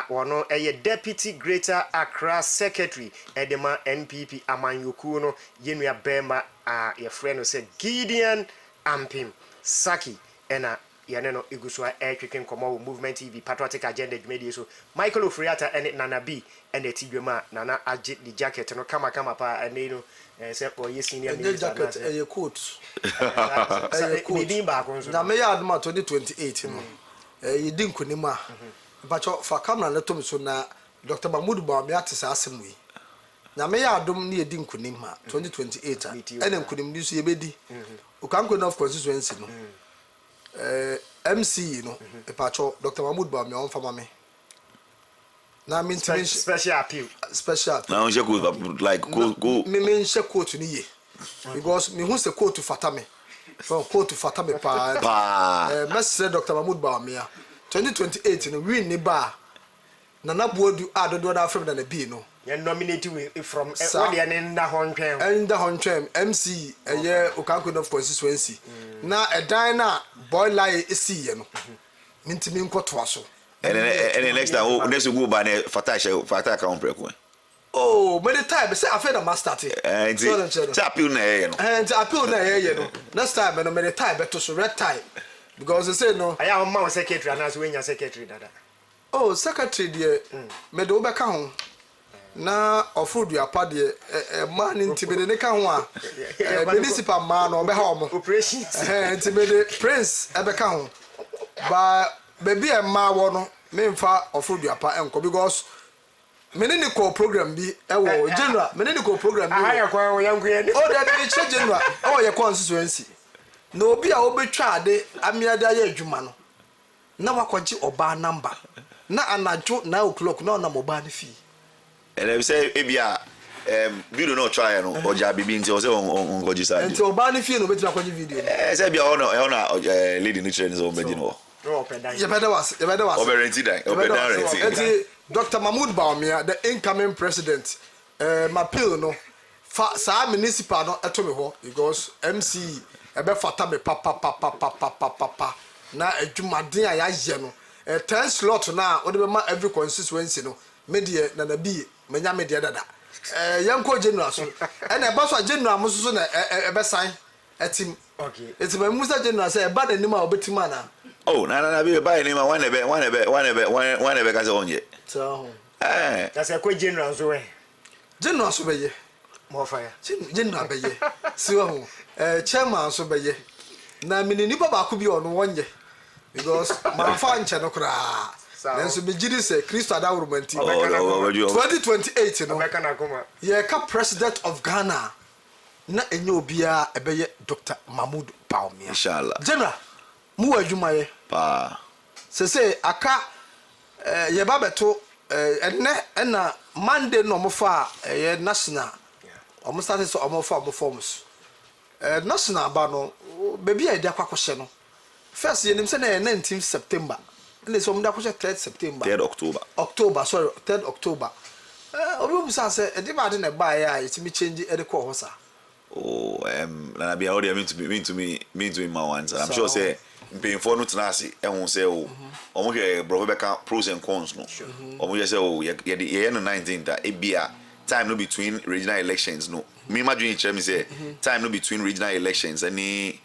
wano a Deputy Greater Accra Secretary, Edema NPP Amanyukuno, Yenuya Bema, your friend who said Gideon Ampim Saki, and Yaneno Iguswa Air Kicking Komo Movement TV, Patriotic Agenda media. So Michael Ofori-Atta and Nana B and the Tiguma, Nana Ajit the jacket, and Kama pa and Nino, except for yes, senior jacket, a coat. Now, may I add 2028, you didn't kunima. But for camera, let me so now, Dr. Mahmoud Bamiatis Assembly. Now, may I don't need Dinkunima 2028, and then couldn't use a bedi. You can't go enough constituency. MC, a patcho, Dr. Mahmoud Bam, your own family. Now, means special appeal. Special. Now, she could like go. Me she quote to me because me who's the quote to Fatame from quote to Fatame pa. Message Dr. Mahmoud Bam 2028 in win ni bar. Nana Bodu add do that from the B no. You nominated from in the Hontrem. And the Hontrem MC a year Okanko of constituency. Now a diner boy lie is see you know. Mintimim Quatwaso. And the next time, next go by the Fata account break. Oh, many times say I fed a master. And appeal na you know. Next time, and many time, but to red tie because they say no. I am my secretary, and as when your secretary, Dada. Oh, secretary, dear, me do back home. Na Ofori-Atta de man intimidated kanwa municipal man or be home operations intimidated prince ebeka ho ba baby e ma wo no memfa Ofori-Atta enko because menini ko program bi e wo general menini ko program bi ahaya kwa wo yanko ye o da bi che general o ye constituency na obi a obetwa ade amiada ya adwuma no na wakɔgye oba number na anajo 9 o'clock na ona oba ne fi and I say ebia video no try no oja bibi nti o say on goji side nti oba ne fi no betima akɔgye video say bia ona lady no trend so beji no ye beda was oberenti dan oberenti nti Dr. Mahmoud Bawumia the incoming president mapil no fa sa municipal no eto me ho because MC ebe fata me papa na adwumaden a ya ye no 10 slot na wo de be ma every constituency no media na na bi menya media dada yanko general so na eba so general mo so na ebe san etim okay etim musa general say eba da nima obetim ana oh na bi ba ni ma one ebe ka se onye so that's a ko general so general so be ye mo fire general be ye si wo chairman so be ye na mini nipa ba ko bi ono wonye because ma fa nche no kra nanso be gidi say Kristo adawurmanti 2028 no beka na koma ye ka president of Ghana na enye obia ebeye Dr. Mahmoud Bawumia inshallah general mu adwuma ye pa se aka ye ba beto enne na Monday no mo fa ye national omo start so omo fa omo forms national ba no baby e dia kwakɔhye no first ye nim se na 19th September and so mda kwakɔhye 3rd September 3rd October sorry 3rd October obi mu sa se e dey ba de na ba ya it me change e dey call hosa oh na be already mean to me my ones I'm sure say paying for no tenasi e hu say o omo ke bro beka pros and cons no omo je say o ye no 19 that e bia time no between regional elections no me imagine me say time no between regional elections any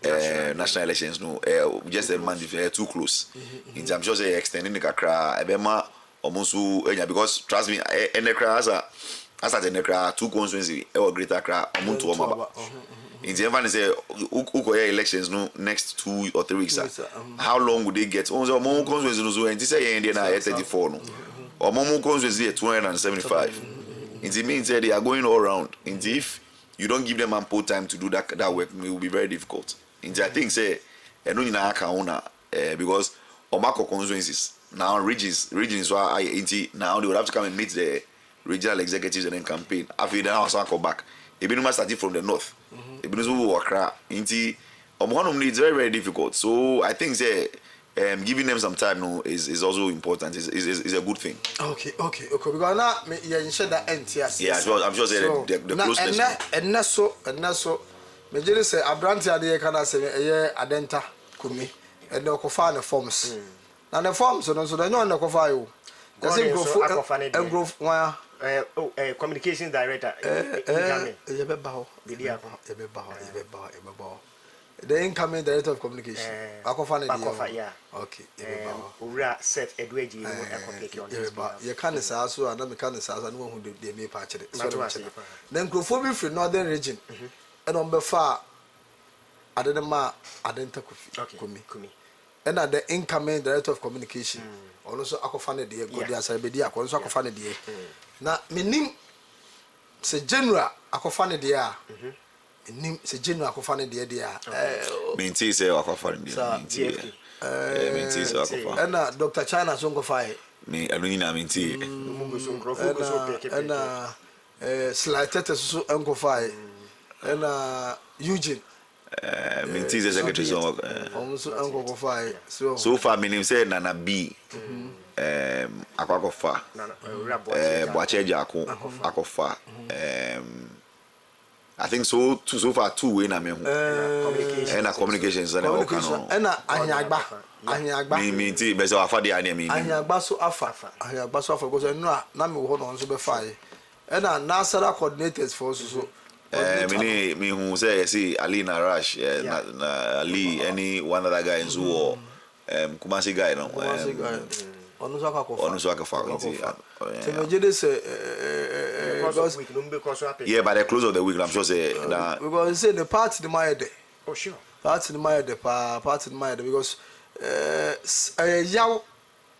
national elections no just a month if too close in terms just extending the kakra ebema omusu enya because trust me enekra as at enekra two constituency or greater kra omuntu omaba in the event say ukoya elections no next 2 or 3 weeks how long would they get onzo mo constituency no so enti say yen na 34 no or mo constituency 275 it means that they are going all around and if you don't give them ample time to do that work it will be very difficult and I think say no nyina aka una because omako constituencies now regions why now they would have to come and meet the regional executives and then campaign after they also come back ebinuma starting from the north ebinuma wakra inti omohanom it's very very difficult so I think say giving them some time no is also important is a good thing okay because now you ensure that NTS yeah I'm sure say the closeness and so me jere say abranti ade kana say eye adenta kumi and the kofa the forms na the forms no so the no na kofa yo say growth one communications director ye be ba ho the incoming director of communication akofa ne yeah okay ura set edweji no ekopeke on this ye kan sa so na me kan sa so na hu de me pa kire so then growth be free northern region and on befa adenema adenta kofi kumi and the incoming director of communication also akofa ne de go dia sa be dia also akofa ne de na menim se general akofa ne de a nim se general akofa ne de a minti se akofa ne de minti se akofa and Dr. China so akofa me anu nyina minti mungu so nkrofo go so peke and slightete so akofa and Eugene minti se secretary so almost akofa so far minim say Nana B akwakofa boache jako akofa I think so far two way na me hu and communications na o kan and anyagba me ti be so afa de ane me anyagba so afa because na me wo no so be fa and na national coordinators for so me hu say see Ali Narash na Ali any one other guy in Zuo Kumasi guy no onu so akafa yeah by the close of the week I'm sure say that because say the party the my day oh sure party the my day because yaw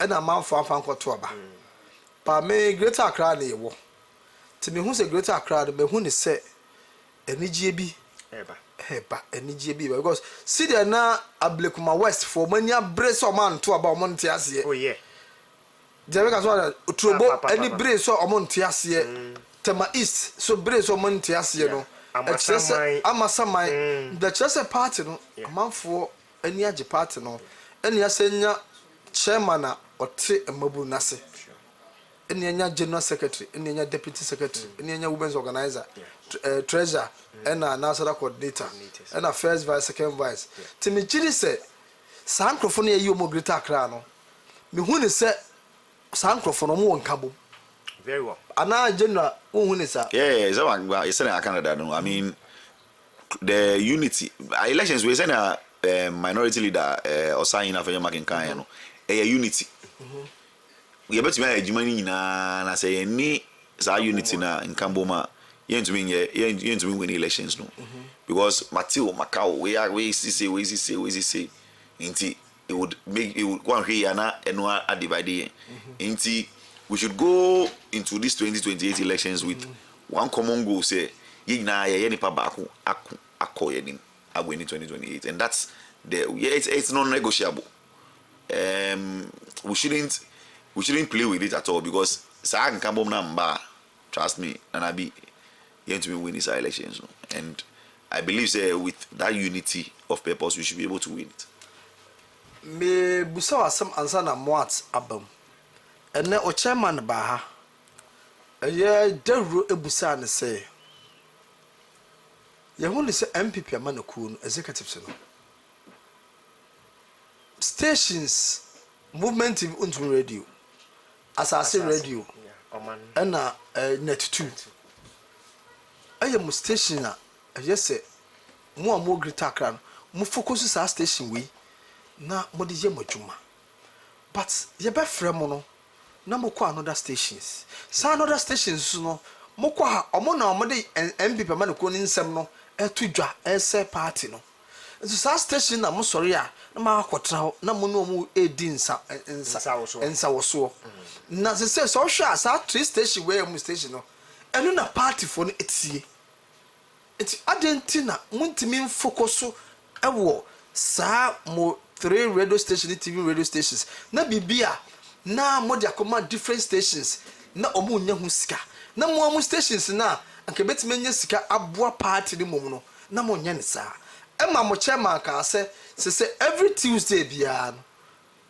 and a man for fan kwato aba pa me Greater Accra na ewo ti me hu say Greater Accra me hu ni say enigye bi heba enije bi because see there na Ablekuma West for mania brace o man to about monte ase. Oh yeah. Jebe ka so Trobo any brace so o monte ase. Tema East so brace o monte ase no. Amasamai the chese party no amanfo ani age party no eni asenya chairman a ote mabu nase. Eni anya general secretary, eni anya deputy secretary, eni anya women's organizer, treasurer, ena national coordinator, ena first vice, second vice. Ti me chiri se sa microphone ye omo Greater Accra no. Me hu ni se sa microphone omo won kabo. Very well. Ana general hu ni sa. Yeah, so I said in Canada no. I mean the unity elections we say na minority leader Osayin Afenyo Makenkan no. Unity. We bet me ejumani nyina na say any za unity na nkamboma yen to win elections no because Matthew Macau we say inti it would one here na enwa divide inti we should go into this 2028 elections with one common goal say yina ye nipa baako akoye nim agwe ni 2028 and that's it's non negotiable. We shouldn't play with it at all because sa can come na trust me and I be going to win these elections no? And I believe say with that unity of purpose we should be able to win it. Me busa wasam ansa na moat abam ene o chairman ba ha ye dawro ebusa ne say ye hu ni say MPP amana ku no executives no stations movement on radio asase radio na net 2 aye mu station a yese mu amo Greater Accra mu focus sa station we na mo de ye madwuma but ye be frɛ mo no na mo kɔ another stations sa another stations no mo kɔ ha omo na omo de MPP ma ne ko ni nsɛm no etu dwa ese party no so sa station na mo sɔre a na ma akɔtra na mo no mu edi nsa wo so na se so hwa sa 3 station we mu station no enu na party for no etie eti adentina muntimi focus ewo sa mo 3 radio station TV radio stations na bibia na mo de akoma different stations na omo nya hu sika na mo stations na anke betime nya sika aboa party ni mom no na mo nya ne sa Emma mo chairman ka say every Tuesday bia no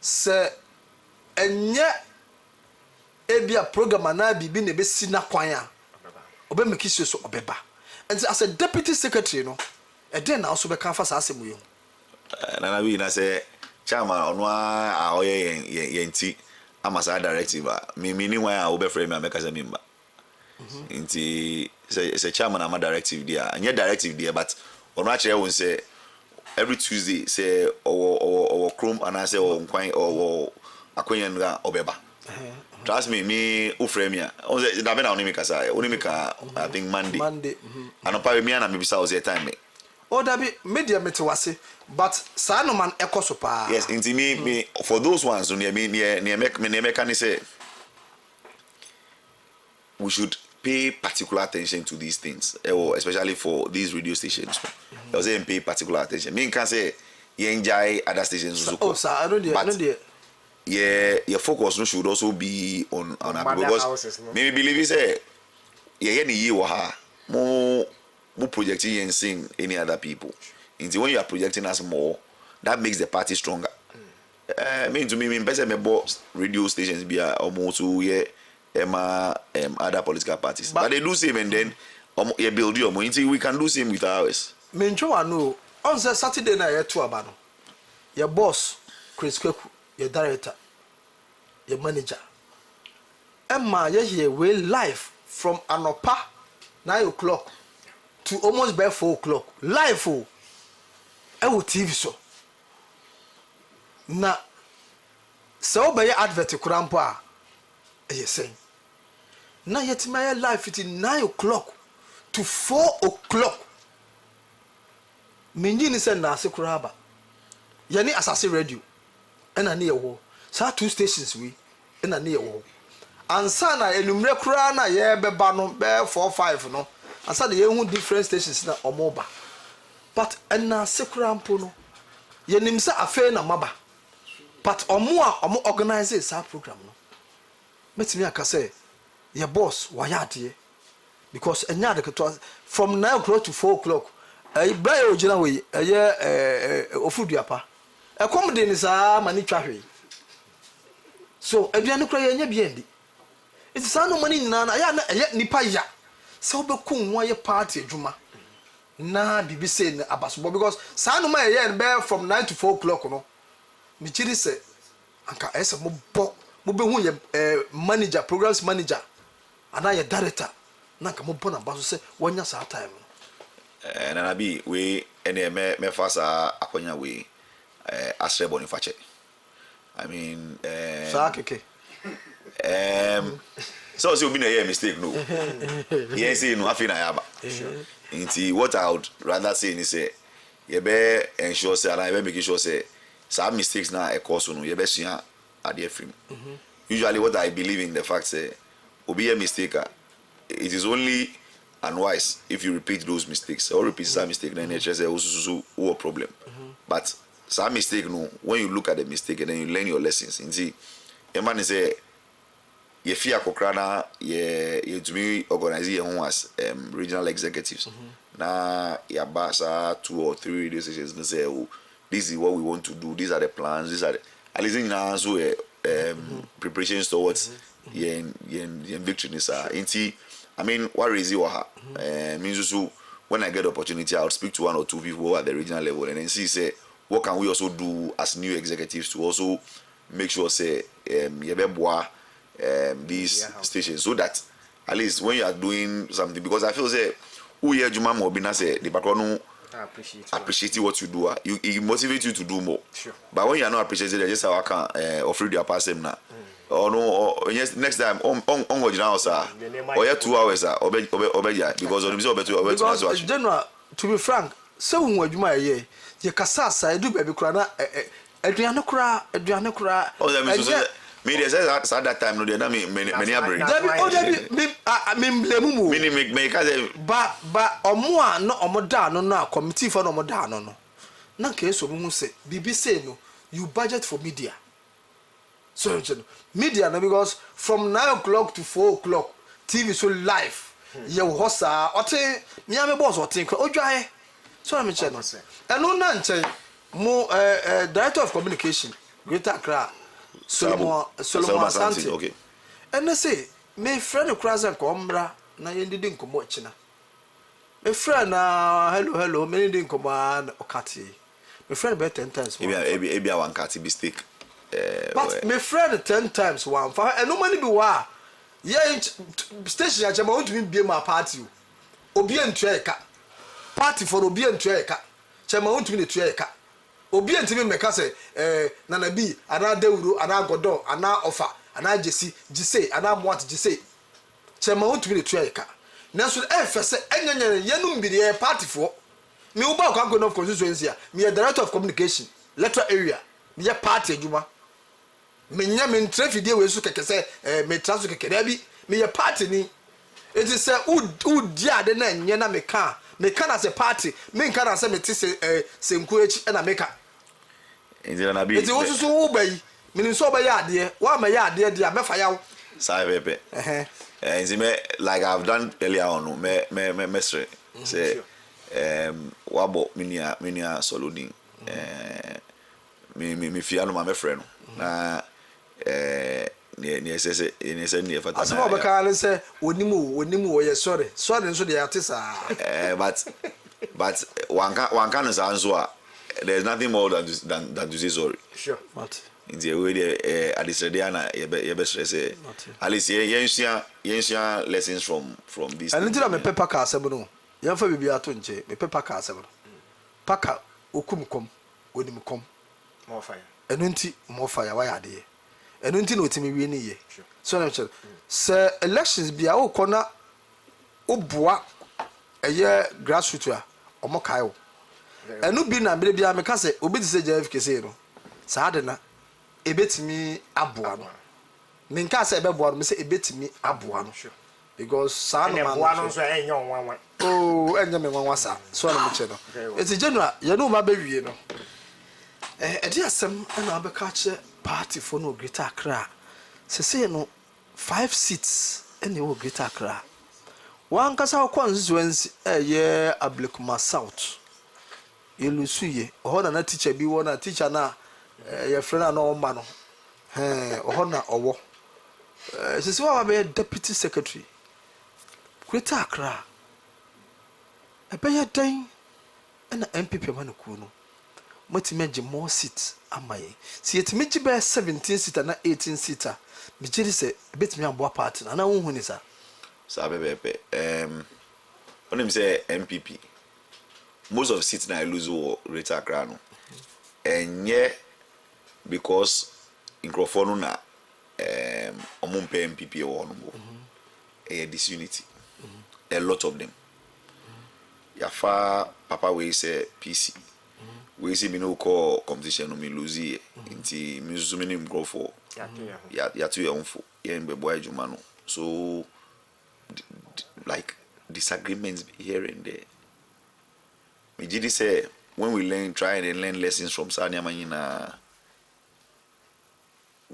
se enye ebia program na bibi na be si na kwan a obe make sure so obeba and as a deputy secretary no e den na also be kan fa sa asemu ye na bi na say chairman ono a oye yenti amasa directive me ni wan a obe frame me ka say member nti say chairman am directive there anya directive there but ono a kire won say every Tuesday say or chrome and I say or nkwan or akwenye nga obeba trust me ufremia on say da be na onimika say onimika I think Monday anopa me na me bisa o say time o da bi media metewase but sa no man ekoso pa yes inti me for those ones near me can say we should pay particular attention to these things, especially for these radio stations. I was saying pay particular attention. Me can say you enjoy other stations. Oh, sir, I don't know. Yeah, your focus should also be on our because houses, no? Maybe believe you say any year more projecting and seeing any other people. Until when you are projecting us more, that makes the party stronger. Mean to me, better me boss radio stations be almost other political parties, but they do same and then you build your money. We can do same with ours. Menjo anu on Saturday na yetu abano. Your boss Chris Kweku, your director, your manager. Emma you here we live from anopa 9 o'clock to almost by 4 o'clock. Live oh. Ewo TV so. Na so by advert kurampo a saying. Now yet my life it 9 o'clock to 4 o'clock. Minjini said na se kuraba. Yani asase radio. And a near wo. Sa 2 stations we and a near wo. Ansa na enumre kura na ye beba no be 4 5 no. Ansa de ye hu different stations na omoba. but ena sekura mpo no ye nim se afa na maba but omo organize sa program no metimi aka say your boss wayade because enya de keto from 9 o'clock to 4 o'clock buy ogina we Ofori-Atta ekom de ni sa mani twahwe so aduane kura ye nya biendi it's sa no money nyina na ya na nipa ya so obekun ho ye party adwuma na bibi say na abasobo because sa no ma ye be from 9 to 4 o'clock no mi chiri say anka ese mo be hu ye manager programs manager ana ye director na nka mo bo na baso say wonya sa time no na bi we ene me fasa akonya we asre boniface I mean sa keke so obi na mistake no yes say no afi na yaba nti what I would rather say is say you be ensure say and you be make sure say some mistakes na e cause no you be sua ade free usually what I believe in the fact say obi a mistake it is only unwise if you repeat those mistakes or repeat some mistake then you say oh problem but some mistake no when you look at the mistake and then you learn your lessons nti e man say ye fear kokra na ye to me organize ye ho as regional executives na ya basa 2 or 3 radio stations and say oh this is what we want to do, these are the plans, these are the at least now so preparations towards ye victory is nti I mean what is it means so when I get the opportunity I'll speak to 1 or 2 people at the regional level and then see say what can we also do as new executives to also make sure say these stations so that at least when you are doing something because I feel say who here Juma mo be na say the background appreciate what you do it motivate you to do more sure. But when you are not appreciated just how I can Ofori-Atta them na or no or yes next time on go down sir or 2 hours sir obeja because on be because general to be frank so when adwuma ye kasa sa edu baby kura na aduane kura oh that means so me dey say that time no dey na me abri me blemu me ka say ba omo a no omo da no na committee for no omo da no na ka eso mu say bibi say no you budget for media so media no because from 9 o'clock to 4 o'clock TV so live ye hosa ote me am boss ote odwae so am che no eno na nche mo director of communication Greater Accra Solomon Asante okay and say me friend Krazen ko mra na yendidi nkomo china me friend na hello me yendidi nkomo an okati me friend be 10 times maybe one kati mistake but me friend 10 times one for and no money be wa ye station ya chama want to be my party obi entueka party for obi entueka chama want to be entueka obi entimi meka say nana bi ana dawuro ana godo ana ofa ana jese ana moat jese chema want to be entueka nanso fese enyenyen yenum bi the party for me uba kwa go of constituency me director of communication electoral area me party adwuma menya me traffic we so keke say me transo keke da bi me party ni it is say u dia de na enye na meka na say party me nka na say me ti senku echi na meka inzira na bi eti wo so wo bayi me so bayi ade wa ma ya ade dia mefa yawo sai pepe inzime like I've done earlier on me say wabo minia soludin me fiano ma me friend na ni say ni fata asoma be kan say onimu wo ye sorry nso de atisa but one can answer there's nothing more than to say sorry sure what in the way at this na you be say at least yensia lessons from this and until me paper ka asem no ye fa bibia to nche me paper ka asem no paka okumkom onimkom more fire enunti more fire wa ya de enunti na otimi wie ni ye so na nche se elections bia wo kona oboa eye grassroots a omo kai wo enu bi na bere bia me ka se obi ti se JFK se no saa de na ebetimi aboa no me nka se ebeboa no me se ebetimi aboa no because saa no man no so enyo nwanwa oh enya me nwanwasa so na me che no eti general ye no ma be wie no e di asem na abeka che party for no Greater Accra se say no 5 seats ene wo Greater Accra wan kasa constituency ye Ablekuma South yelusuye oho na teacher bi wo na teacher na ye friend na o ma no oho na owo se say wa be deputy secretary Greater Accra ebeye dan na MPP ma no ku no motime more seats amaye si yetime gi be 17 seater na 18 seater me giri se betime ambo party na wo hu ni sa Sabebe, when him say MPP, most of seats na lose or Greater Accra no, and yeah, because in Crawford na omumpe MPP or no, disunity, a lot of them. Yafa Papa we say PC, we say me no call competition no me lose it, inti me zoomi ni Crawford, ya tu ya unfo, ya mbe boy jumano, so. Like disagreements here and there. Mijidi say when we try and learn lessons from Sanya Manina,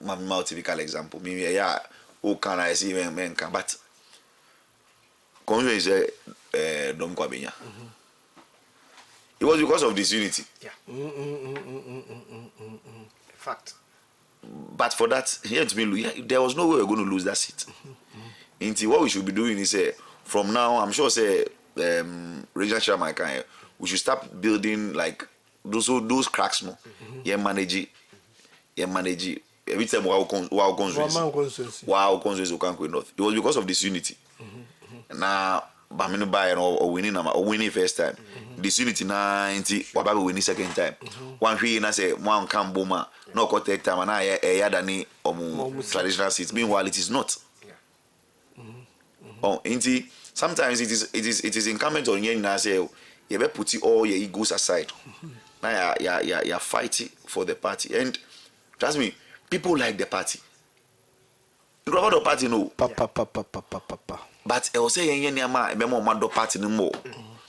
my typical example. Maybe yeah, who can I see men can but is Dom Kwabenya. It was because of disunity. Yeah. Fact. But for that, here to me, there was no way we were going to lose that seat. Into what we should be doing is from now, I'm sure regional chairman we should start building like those cracks no. Yeah, manage every time wow consensus north. It was because of this unity. Now Bamino buy or winning first time. This unity na wababe winning second time. One we na say one can boma no ko take time na yadani traditional seats. Meanwhile it is not. Oh, inti sometimes it is incumbent on you now say you better put all your egos aside. Now you're fighting for the party, and trust me, people like the party. You go about the party no. But I will say you never do party no more.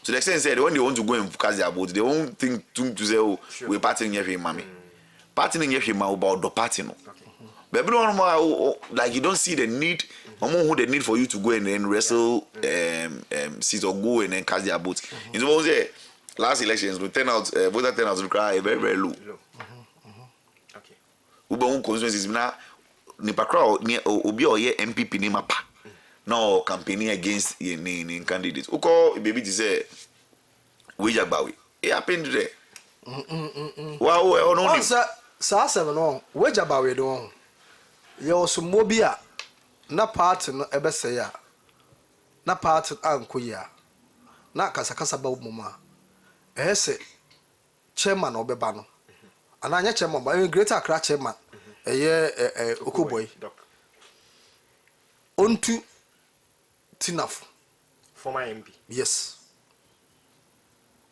So the extent said when they want to go and cast their vote, they won't think to say oh we partying here for mommy. Partying here for about the party no. But like you don't see the need. Who the need for you to go and then wrestle seats or go and then cast their votes. You know, last elections, voter turnout will cry very, very low. Okay. Uber constituencies now, Nipakra near Obi or MPP ni mapa. No campaigning against in candidates. Uko baby to say, we jagbawi. It happened there. Wow, no. Sa no, we jagbawi do. Yo so mobia. Na party no ebese ya na party anko ya na kasa ba muma ehse chairman obeba no ana anya chairman ba Greater Accra chairman Okoboy ontu tinaf former MP. Yes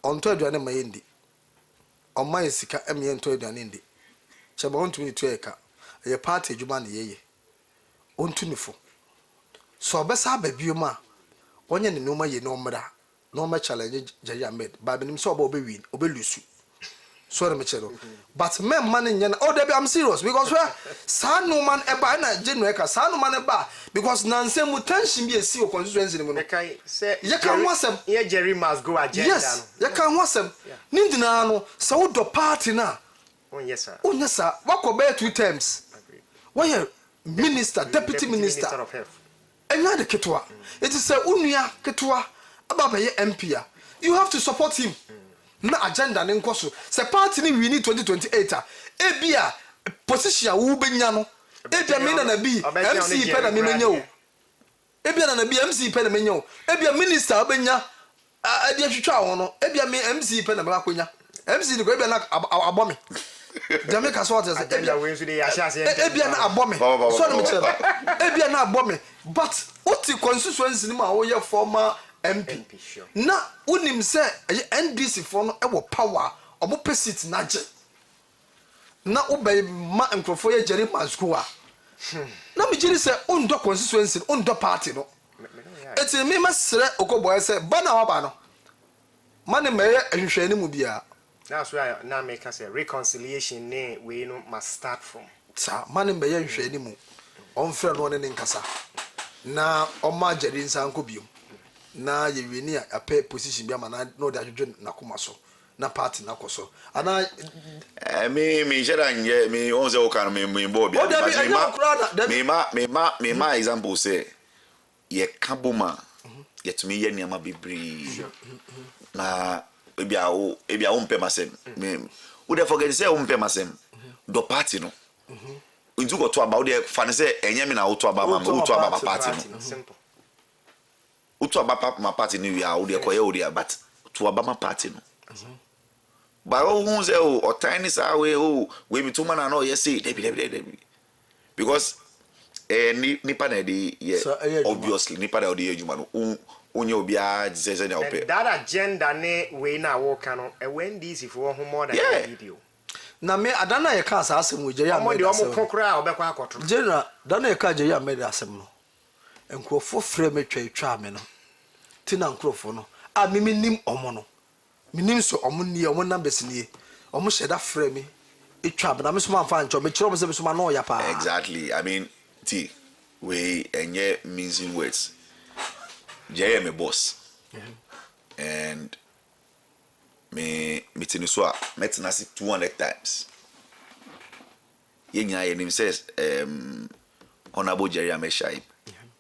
onto aduane mayendi omma yesika emye nto aduane ndi chairman ontu ni tueka party adwuma na yeye ontunifo so obesa babioma onye ne noma ye no mra no ma challenge Jaya Ahmed ba benim so oba obewin obelusu so na me chero but men man nya oh there be I'm serious because where san no man eba na genueka san no man eba because nanse mu tension bi esi o constituency ni mu no Kai say ye kan wasem ye Jerry must go agenda no yes ye kan wasem ni ndina no se wo do party na yes sir wakobe 2 terms why Minister, Deputy Minister of Health. And not the Ketwa. It is a Unia Ketwa about MP. You have to support him. Na agenda nenkoso. Se party ni we need 2028. Ebia position wo benyano. Ebia me na bi MC pe na me menya o. Ebia na bi MC pe na menya o. Ebia minister obenya ade atwitwa wo no. Ebia me MC pe na me akonya. MC ni ko ebia na abomi. Jamaica so what is ebia na abome so na me chere ebia na abome but what the constituency ni ma wo ye former MP na unim say NDC for no e wo power obo pesit na je na obey ma nkrofo ye Jerry Mascoa na me jiri say ondo constituency ondo party no it's me masre okoboy say bana waba no mane meye ehwehwani mu bia. That's why now make us a reconciliation ne we no must start from. Sa mane meye ehwehani mu onfre no ne nkasa na oma jeri nsanko biom na yeweni a ape position bia ma na no de adwodwe na koma so na party na koso ana me shara nje me onze o kan me bo bia me ma example say ye kaboma ye tumi ye niama bebre na ebia o mpe masem me wo dey forget say o mpe masem do party no ntu go to about dey fan say enye me na wo to about ma party no Simple. Wo to about ma party no we are wo dey koye wo dey but to about ma party no but who say o tiny say we be too man na yes say debi because nipa na dey obviously nipa na dey ejuma no unye obi a say na ope that agenda ne we na wo kan no e when these for ho more than a video na me adana ye ka asem we Jerry Ahmed omo kokora obekwa akotro Jerry dana ye ka Jerry Ahmed asem no enkrofo frɛ me twa me no tina nkrofo no a me nim omo no minim so omo nie omo numbers nie omo sheda frɛ me etwa me na me so man fa ncho me kire omo se me so man no ya pa exactly. I mean we enye mincing words Jerry me boss and me tiniswa metinasi 200 times yenya ye nim says honorable Jerry Ahmed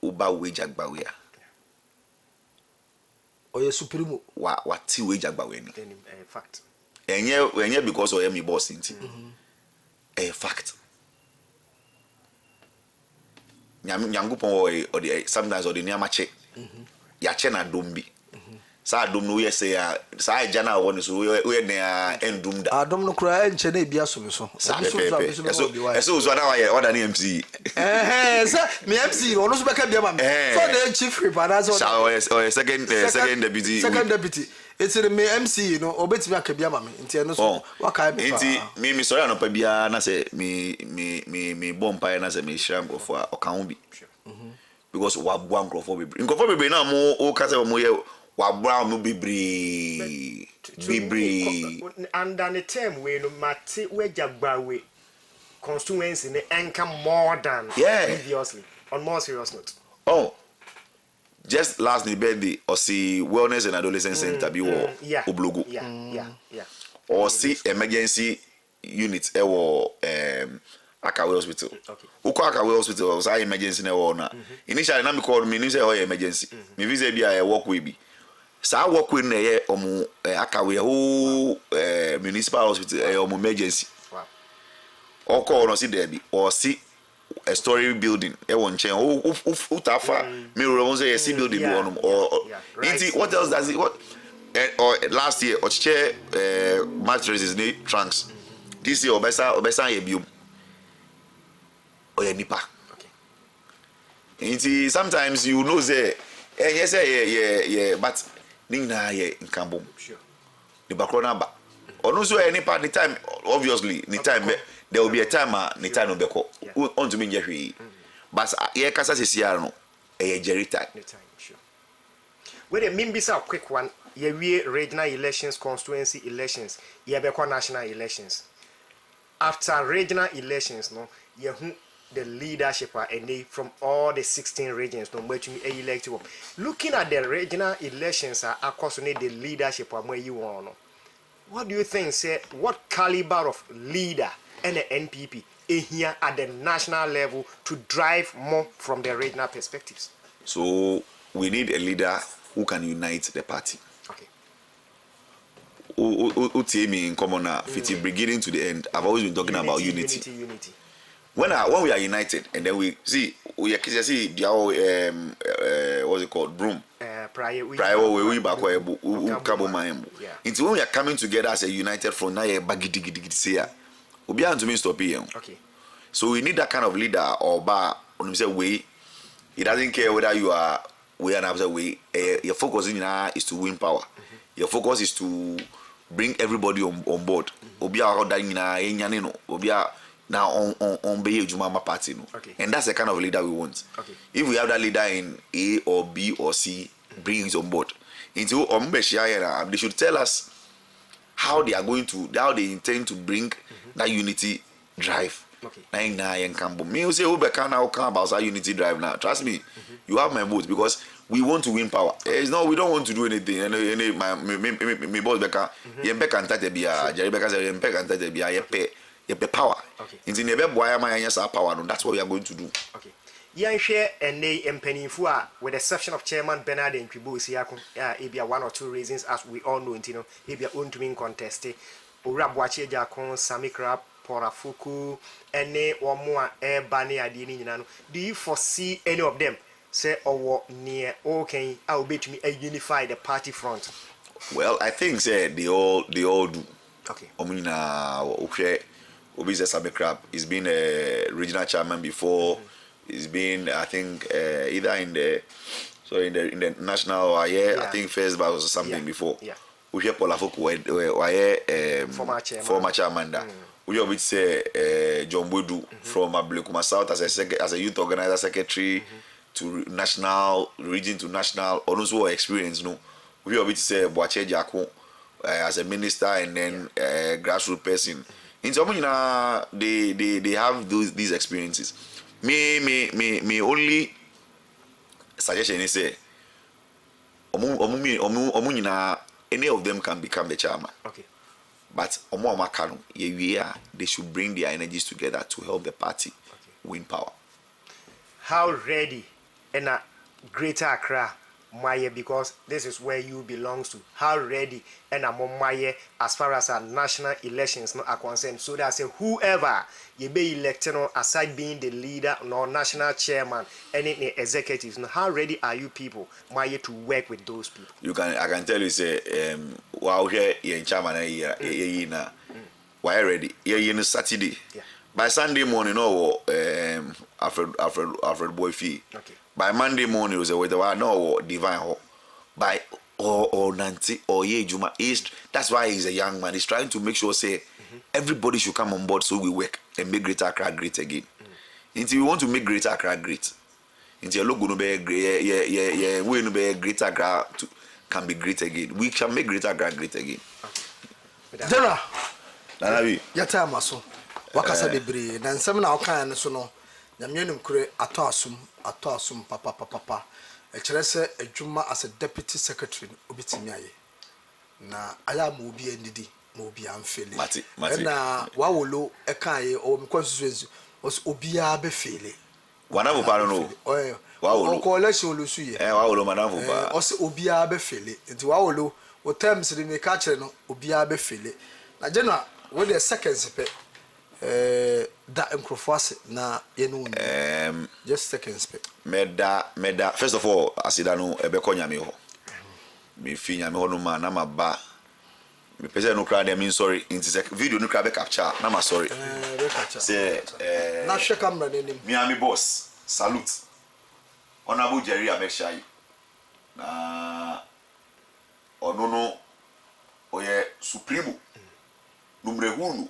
uba wage agbawia oye supremo wa ti wage agbawe ni fact enye because oye me boss nti fact nyangupon o de sometimes o de ni amache ya che na dombi sa dom no ye say sa jana won so we na endum da adom no kura enche na bia so me so eso so na wa ye order ni MC sa me MC ono so beka bia ma me so the chief whip and so second deputy it's me MC no obetimi aka bia ma me nti eno so waka me nti me sorry no pa bia na say me bompa na say me shram of okan bi because wa bua nkrofo bebre na mo o ka say mo ye wa bua mo bebre and the term we no mate we jagbawe constituency ne enka more than previously on more serious note. Just last birthday or see wellness and adolescent center bi wo oblogo or see emergency unit e wo Akawe hospital. Uko Akawe hospital was emergency na wo na. Initially na me call me say emergency. Me visa bia e work we bi. Sa work we na ye omo Akawe ho municipal hospital e omo emergency. Wow. Oko no see there bi or see a story building e won chen utafa me ro say see building bi onom or what else does it what or last year or chair mattresses ni trunks. This year obesa ye biom oya nipa. Okay. Sometimes you know say yes yeah but nina ye nkambom. Sure. The background ba. Onu so nipa the time obviously the time there will be a time the time no beko. On to me nhwe. But ye kasa sesiar no Jerry time. The time sure. Wait a minute a quick one. Ye we regional elections, constituency elections, ye beko national elections. After regional elections no ye the leadership from all the 16 regions no which me elected. Looking at the regional elections across the leadership where you want. What do you think say what caliber of leader and the NPP here at the national level to drive more from the regional perspectives? So we need a leader who can unite the party. Okay. Utimi in common now, beginning to the end. I've always been talking about unity. When we are united, and then we see the what's it called, broom. Prior we back where into when we are coming together as a united front, now bagidi say we are to me stop here. Okay. So we need that kind of leader or bar when we say we. It doesn't care whether you are we are another way. Your focus is to win power. Your focus is to bring everybody on board. Obia now on be Juma party no. Okay. And that's the kind of leader we want. Okay. If we have that leader in A or B or C, bring it on board. Into they should tell us how they intend to bring that unity drive. Okay. Me say about that unity drive now. Trust me, you have my vote because we want to win power. It's not we don't want to do anything. And my boss Becca, Becca and Tatabia, Jerry Becca said Becca and Tatabia, you pay power. Okay. Into never boy my power. That's what we are going to do. Okay. Yan share and they empenifua with the exception of Chairman Bernard and Kibu Siakon, ebia 1 or 2 reasons as we all know, you know, ebia WONTUMI contest. Urabwache Jakon, Sami Krab, Porafuku, and ne or more air banny adini. Do you foresee any of them? Say or near okay, I'll bet me a unify the party front. Well, I think say they all do. Okay. Okay. Obisa Sami Krab, he's been a regional chairman before. He's been, I think, either in the national or I think first bar or something before. Yeah. We hear Polafoku former chairman. We always say John Bodu from Ablekuma South as a youth organizer secretary to national region to national. Also experience, no. We always say Boache Jako as a minister and then grassroots person. In some they have these experiences. Me only suggestion is say any of them can become the chairman. Okay. But they should bring their energies together to help the party win power. How ready in a Greater Accra, Maye, because this is where you belongs to. How ready and a Maye as far as our national elections are concerned, so that say whoever you be elected on, aside being the leader or national chairman, any executives, how ready are you people, Maye, to work with those people? I can tell you say wow here in chairman why ready? Here Saturday. Yeah. By Sunday morning, Alfred Boyfi. Okay. By Monday morning, it was a divine hall. By or Nancy or Juma East. That's why he's a young man. He's trying to make sure say everybody should come on board so we work and make Greater Accra great again. Until we want to make Greater Accra great. Until logo no be great, we no be Greater Accra can be great again. We shall make Greater Accra great again. General, your time also. Wakasa bebre na nsem na okan ne so no nyamenum kure ato asum papa e kire se adwuma as a deputy secretary obitimi aye na aya ma obi andidi ma obi amfele na wawolo e kan ye o mkonsusu obi a be fele wanavu pa no wawolo ko election lo su ye wawolo manavu pa o se obi a be fele nti wawolo o terms de me ka kire no obi a be fele na general we the seconds pe that microphone na yenu just seconds pe meda first of all asida no ebeko nyame ho me fi nyame ho no ma na maba me pese no crowd me sorry in this video no crowd be capture na ma sorry say na hwe camera nenim me ami boss salute honorable Jerry Amekshai na onono oye supremo numre hunu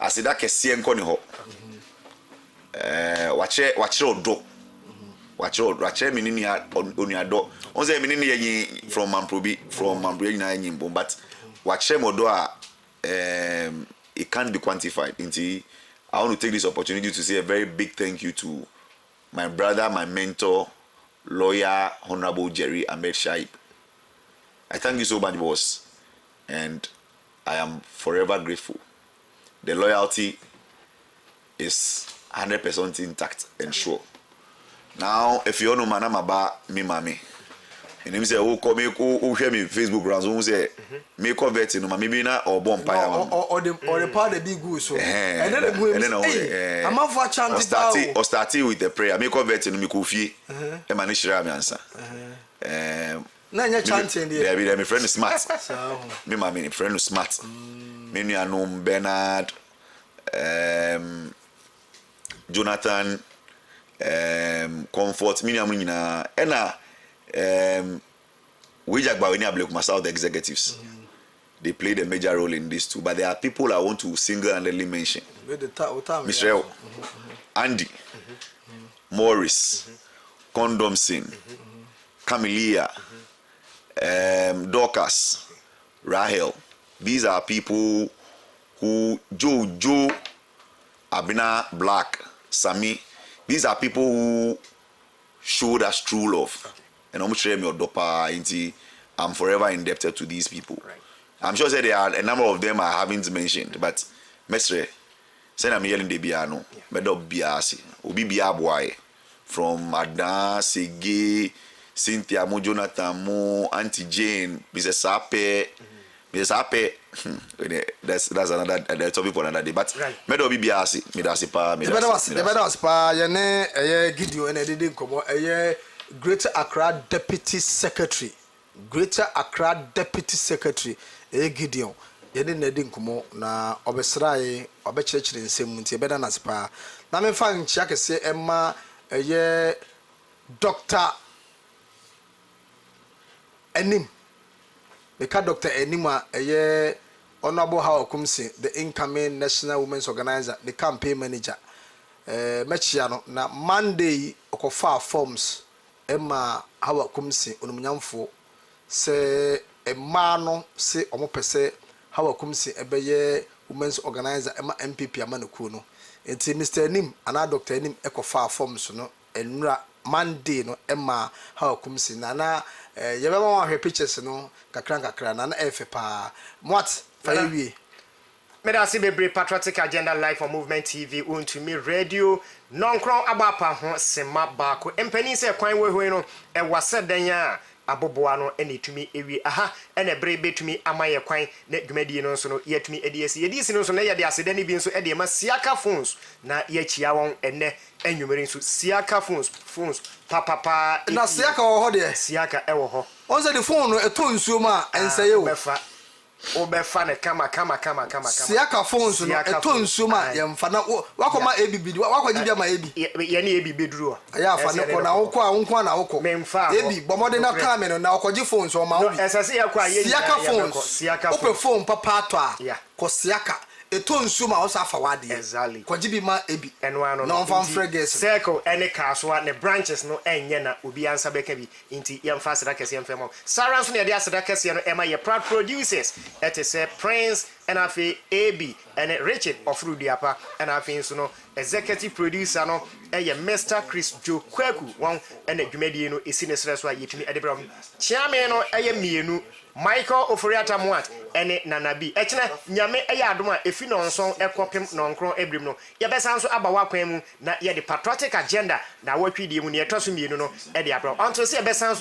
asida kese enko ni ho wache odo wache minini oniado onze minini yin from Mamprobi na yin but wache modo it can't be quantified. I want to take this opportunity to say a very big thank you to my brother, my mentor, lawyer, Honorable Jerry Amekshai. I thank you so much, boss, and I am forever grateful. The loyalty is 100% intact and sure. Now, if you know manama me mami, and him say, "Oh, come who share me Facebook rounds." Who say, "Me convert no maybe na or bomb pie or the part the big good so." And then hey, I'm off for chanting. Or starting with the prayer. Me convert no me kofi. E mani shira me answer. Na nya chanting there. There my friend is smart. Me my friend is smart. Me nu anom Bernard, Jonathan, Comfort, me nu nyina ena we jagba we ni Ablekuma South executives. they played a major role in this too. But there are people I want to single-handedly mention. Mr. Andy, Morris, Condomson, Camelia, Dorcas, Rahel. These are people who Joe, Abina, Black, Sami. These are people who showed us true love. And I'm forever indebted to these people. Right. I'm sure that there are a number of them I haven't mentioned, but Mestre, send I'm yelling the piano, Medo Biasi, Obi Biaboy, from Adan, Sege, Cynthia Mo, Jonathan Mo, Auntie Jane, Mrs. Ape, that's another topic for another day. But Medo Biasi, Medasi Pa, Medasi Pa, Yane, Gideon, and I didn't come out, Greater Accra Deputy Secretary. Greater Accra Deputy Secretary, Gideon. Yɛde na di nkomo na obesrae obekyerɛkyerɛ nsɛm nti bɛda naspa na me fa nkyia kɛse ɛma ɛyɛ Dr. Enim meka Dr. Enim a ɛyɛ Honorable Hawa Kumsi, the incoming National Women's Organizer, the campaign manager. Mechia no na Monday okofa forms ɛma Hawa Kumsi onumunyamfo se ɛma no se ɔmo pɛsɛ Hawa Kumsi ebeye women's organizer ema MPP amanaku no enti Mr. Enim ana Dr. Enim ekofa forms no enura Monday no ema Hawa Kumsi na yebema wa hwe pictures no kakra na efe pa what for you Medasi bebre Patriotic Agenda Live for Movement TV WONTUMI radio non-crown abapa ho sema baako empani se kwan we no e wase dan a aboboa no ene tumi ewie aha ene bre betumi amaye kwan na dwumadie no nso no yetumi ediesi yedisi no nso na yede asede ne bi nso ede ma siaka phones na yechia won ene anwumere nso siaka phones papa na siaka wo ho de siaka e wo ho on say the phone no eto nsuo ma ensaye wo obefa ne kama siaka phones no eto nsuo ma yemfa na wakoma ebibi wakwaji bia ma ebi ye ne ebibi duru ya fa ne ko na wonko na woko ebi bomode na time no na wakwaji phones o ma obi esase ya kwa ye siaka phones open phone papa ato a ko siaka eto nsuo ma osa fa wade kwaji bi ma ebi enwa no no fan fregues circle ene kasoa ne branches no enye na obi ansa beka bi inti yemfa aseda kese yemfa Sarah nso ne de aseda kese no ema ye proud producers it is Prince and afi AB and Richard Ofori-Atta and afi nso no executive producer no eye Mr. Chris Joe Kwaku won and dwumadie no esine sreso a yetumi edebra chiame no eye mienu Michael Ofori-Atta Muat ene Nanabi echina nyame eye adom a efi no nson ekopem no nkron ebrim no yebesa nso aba wakwan mu na ye de Patriotic Agenda na watwidie mu ne etoso mienu no e de abra onto se yebesa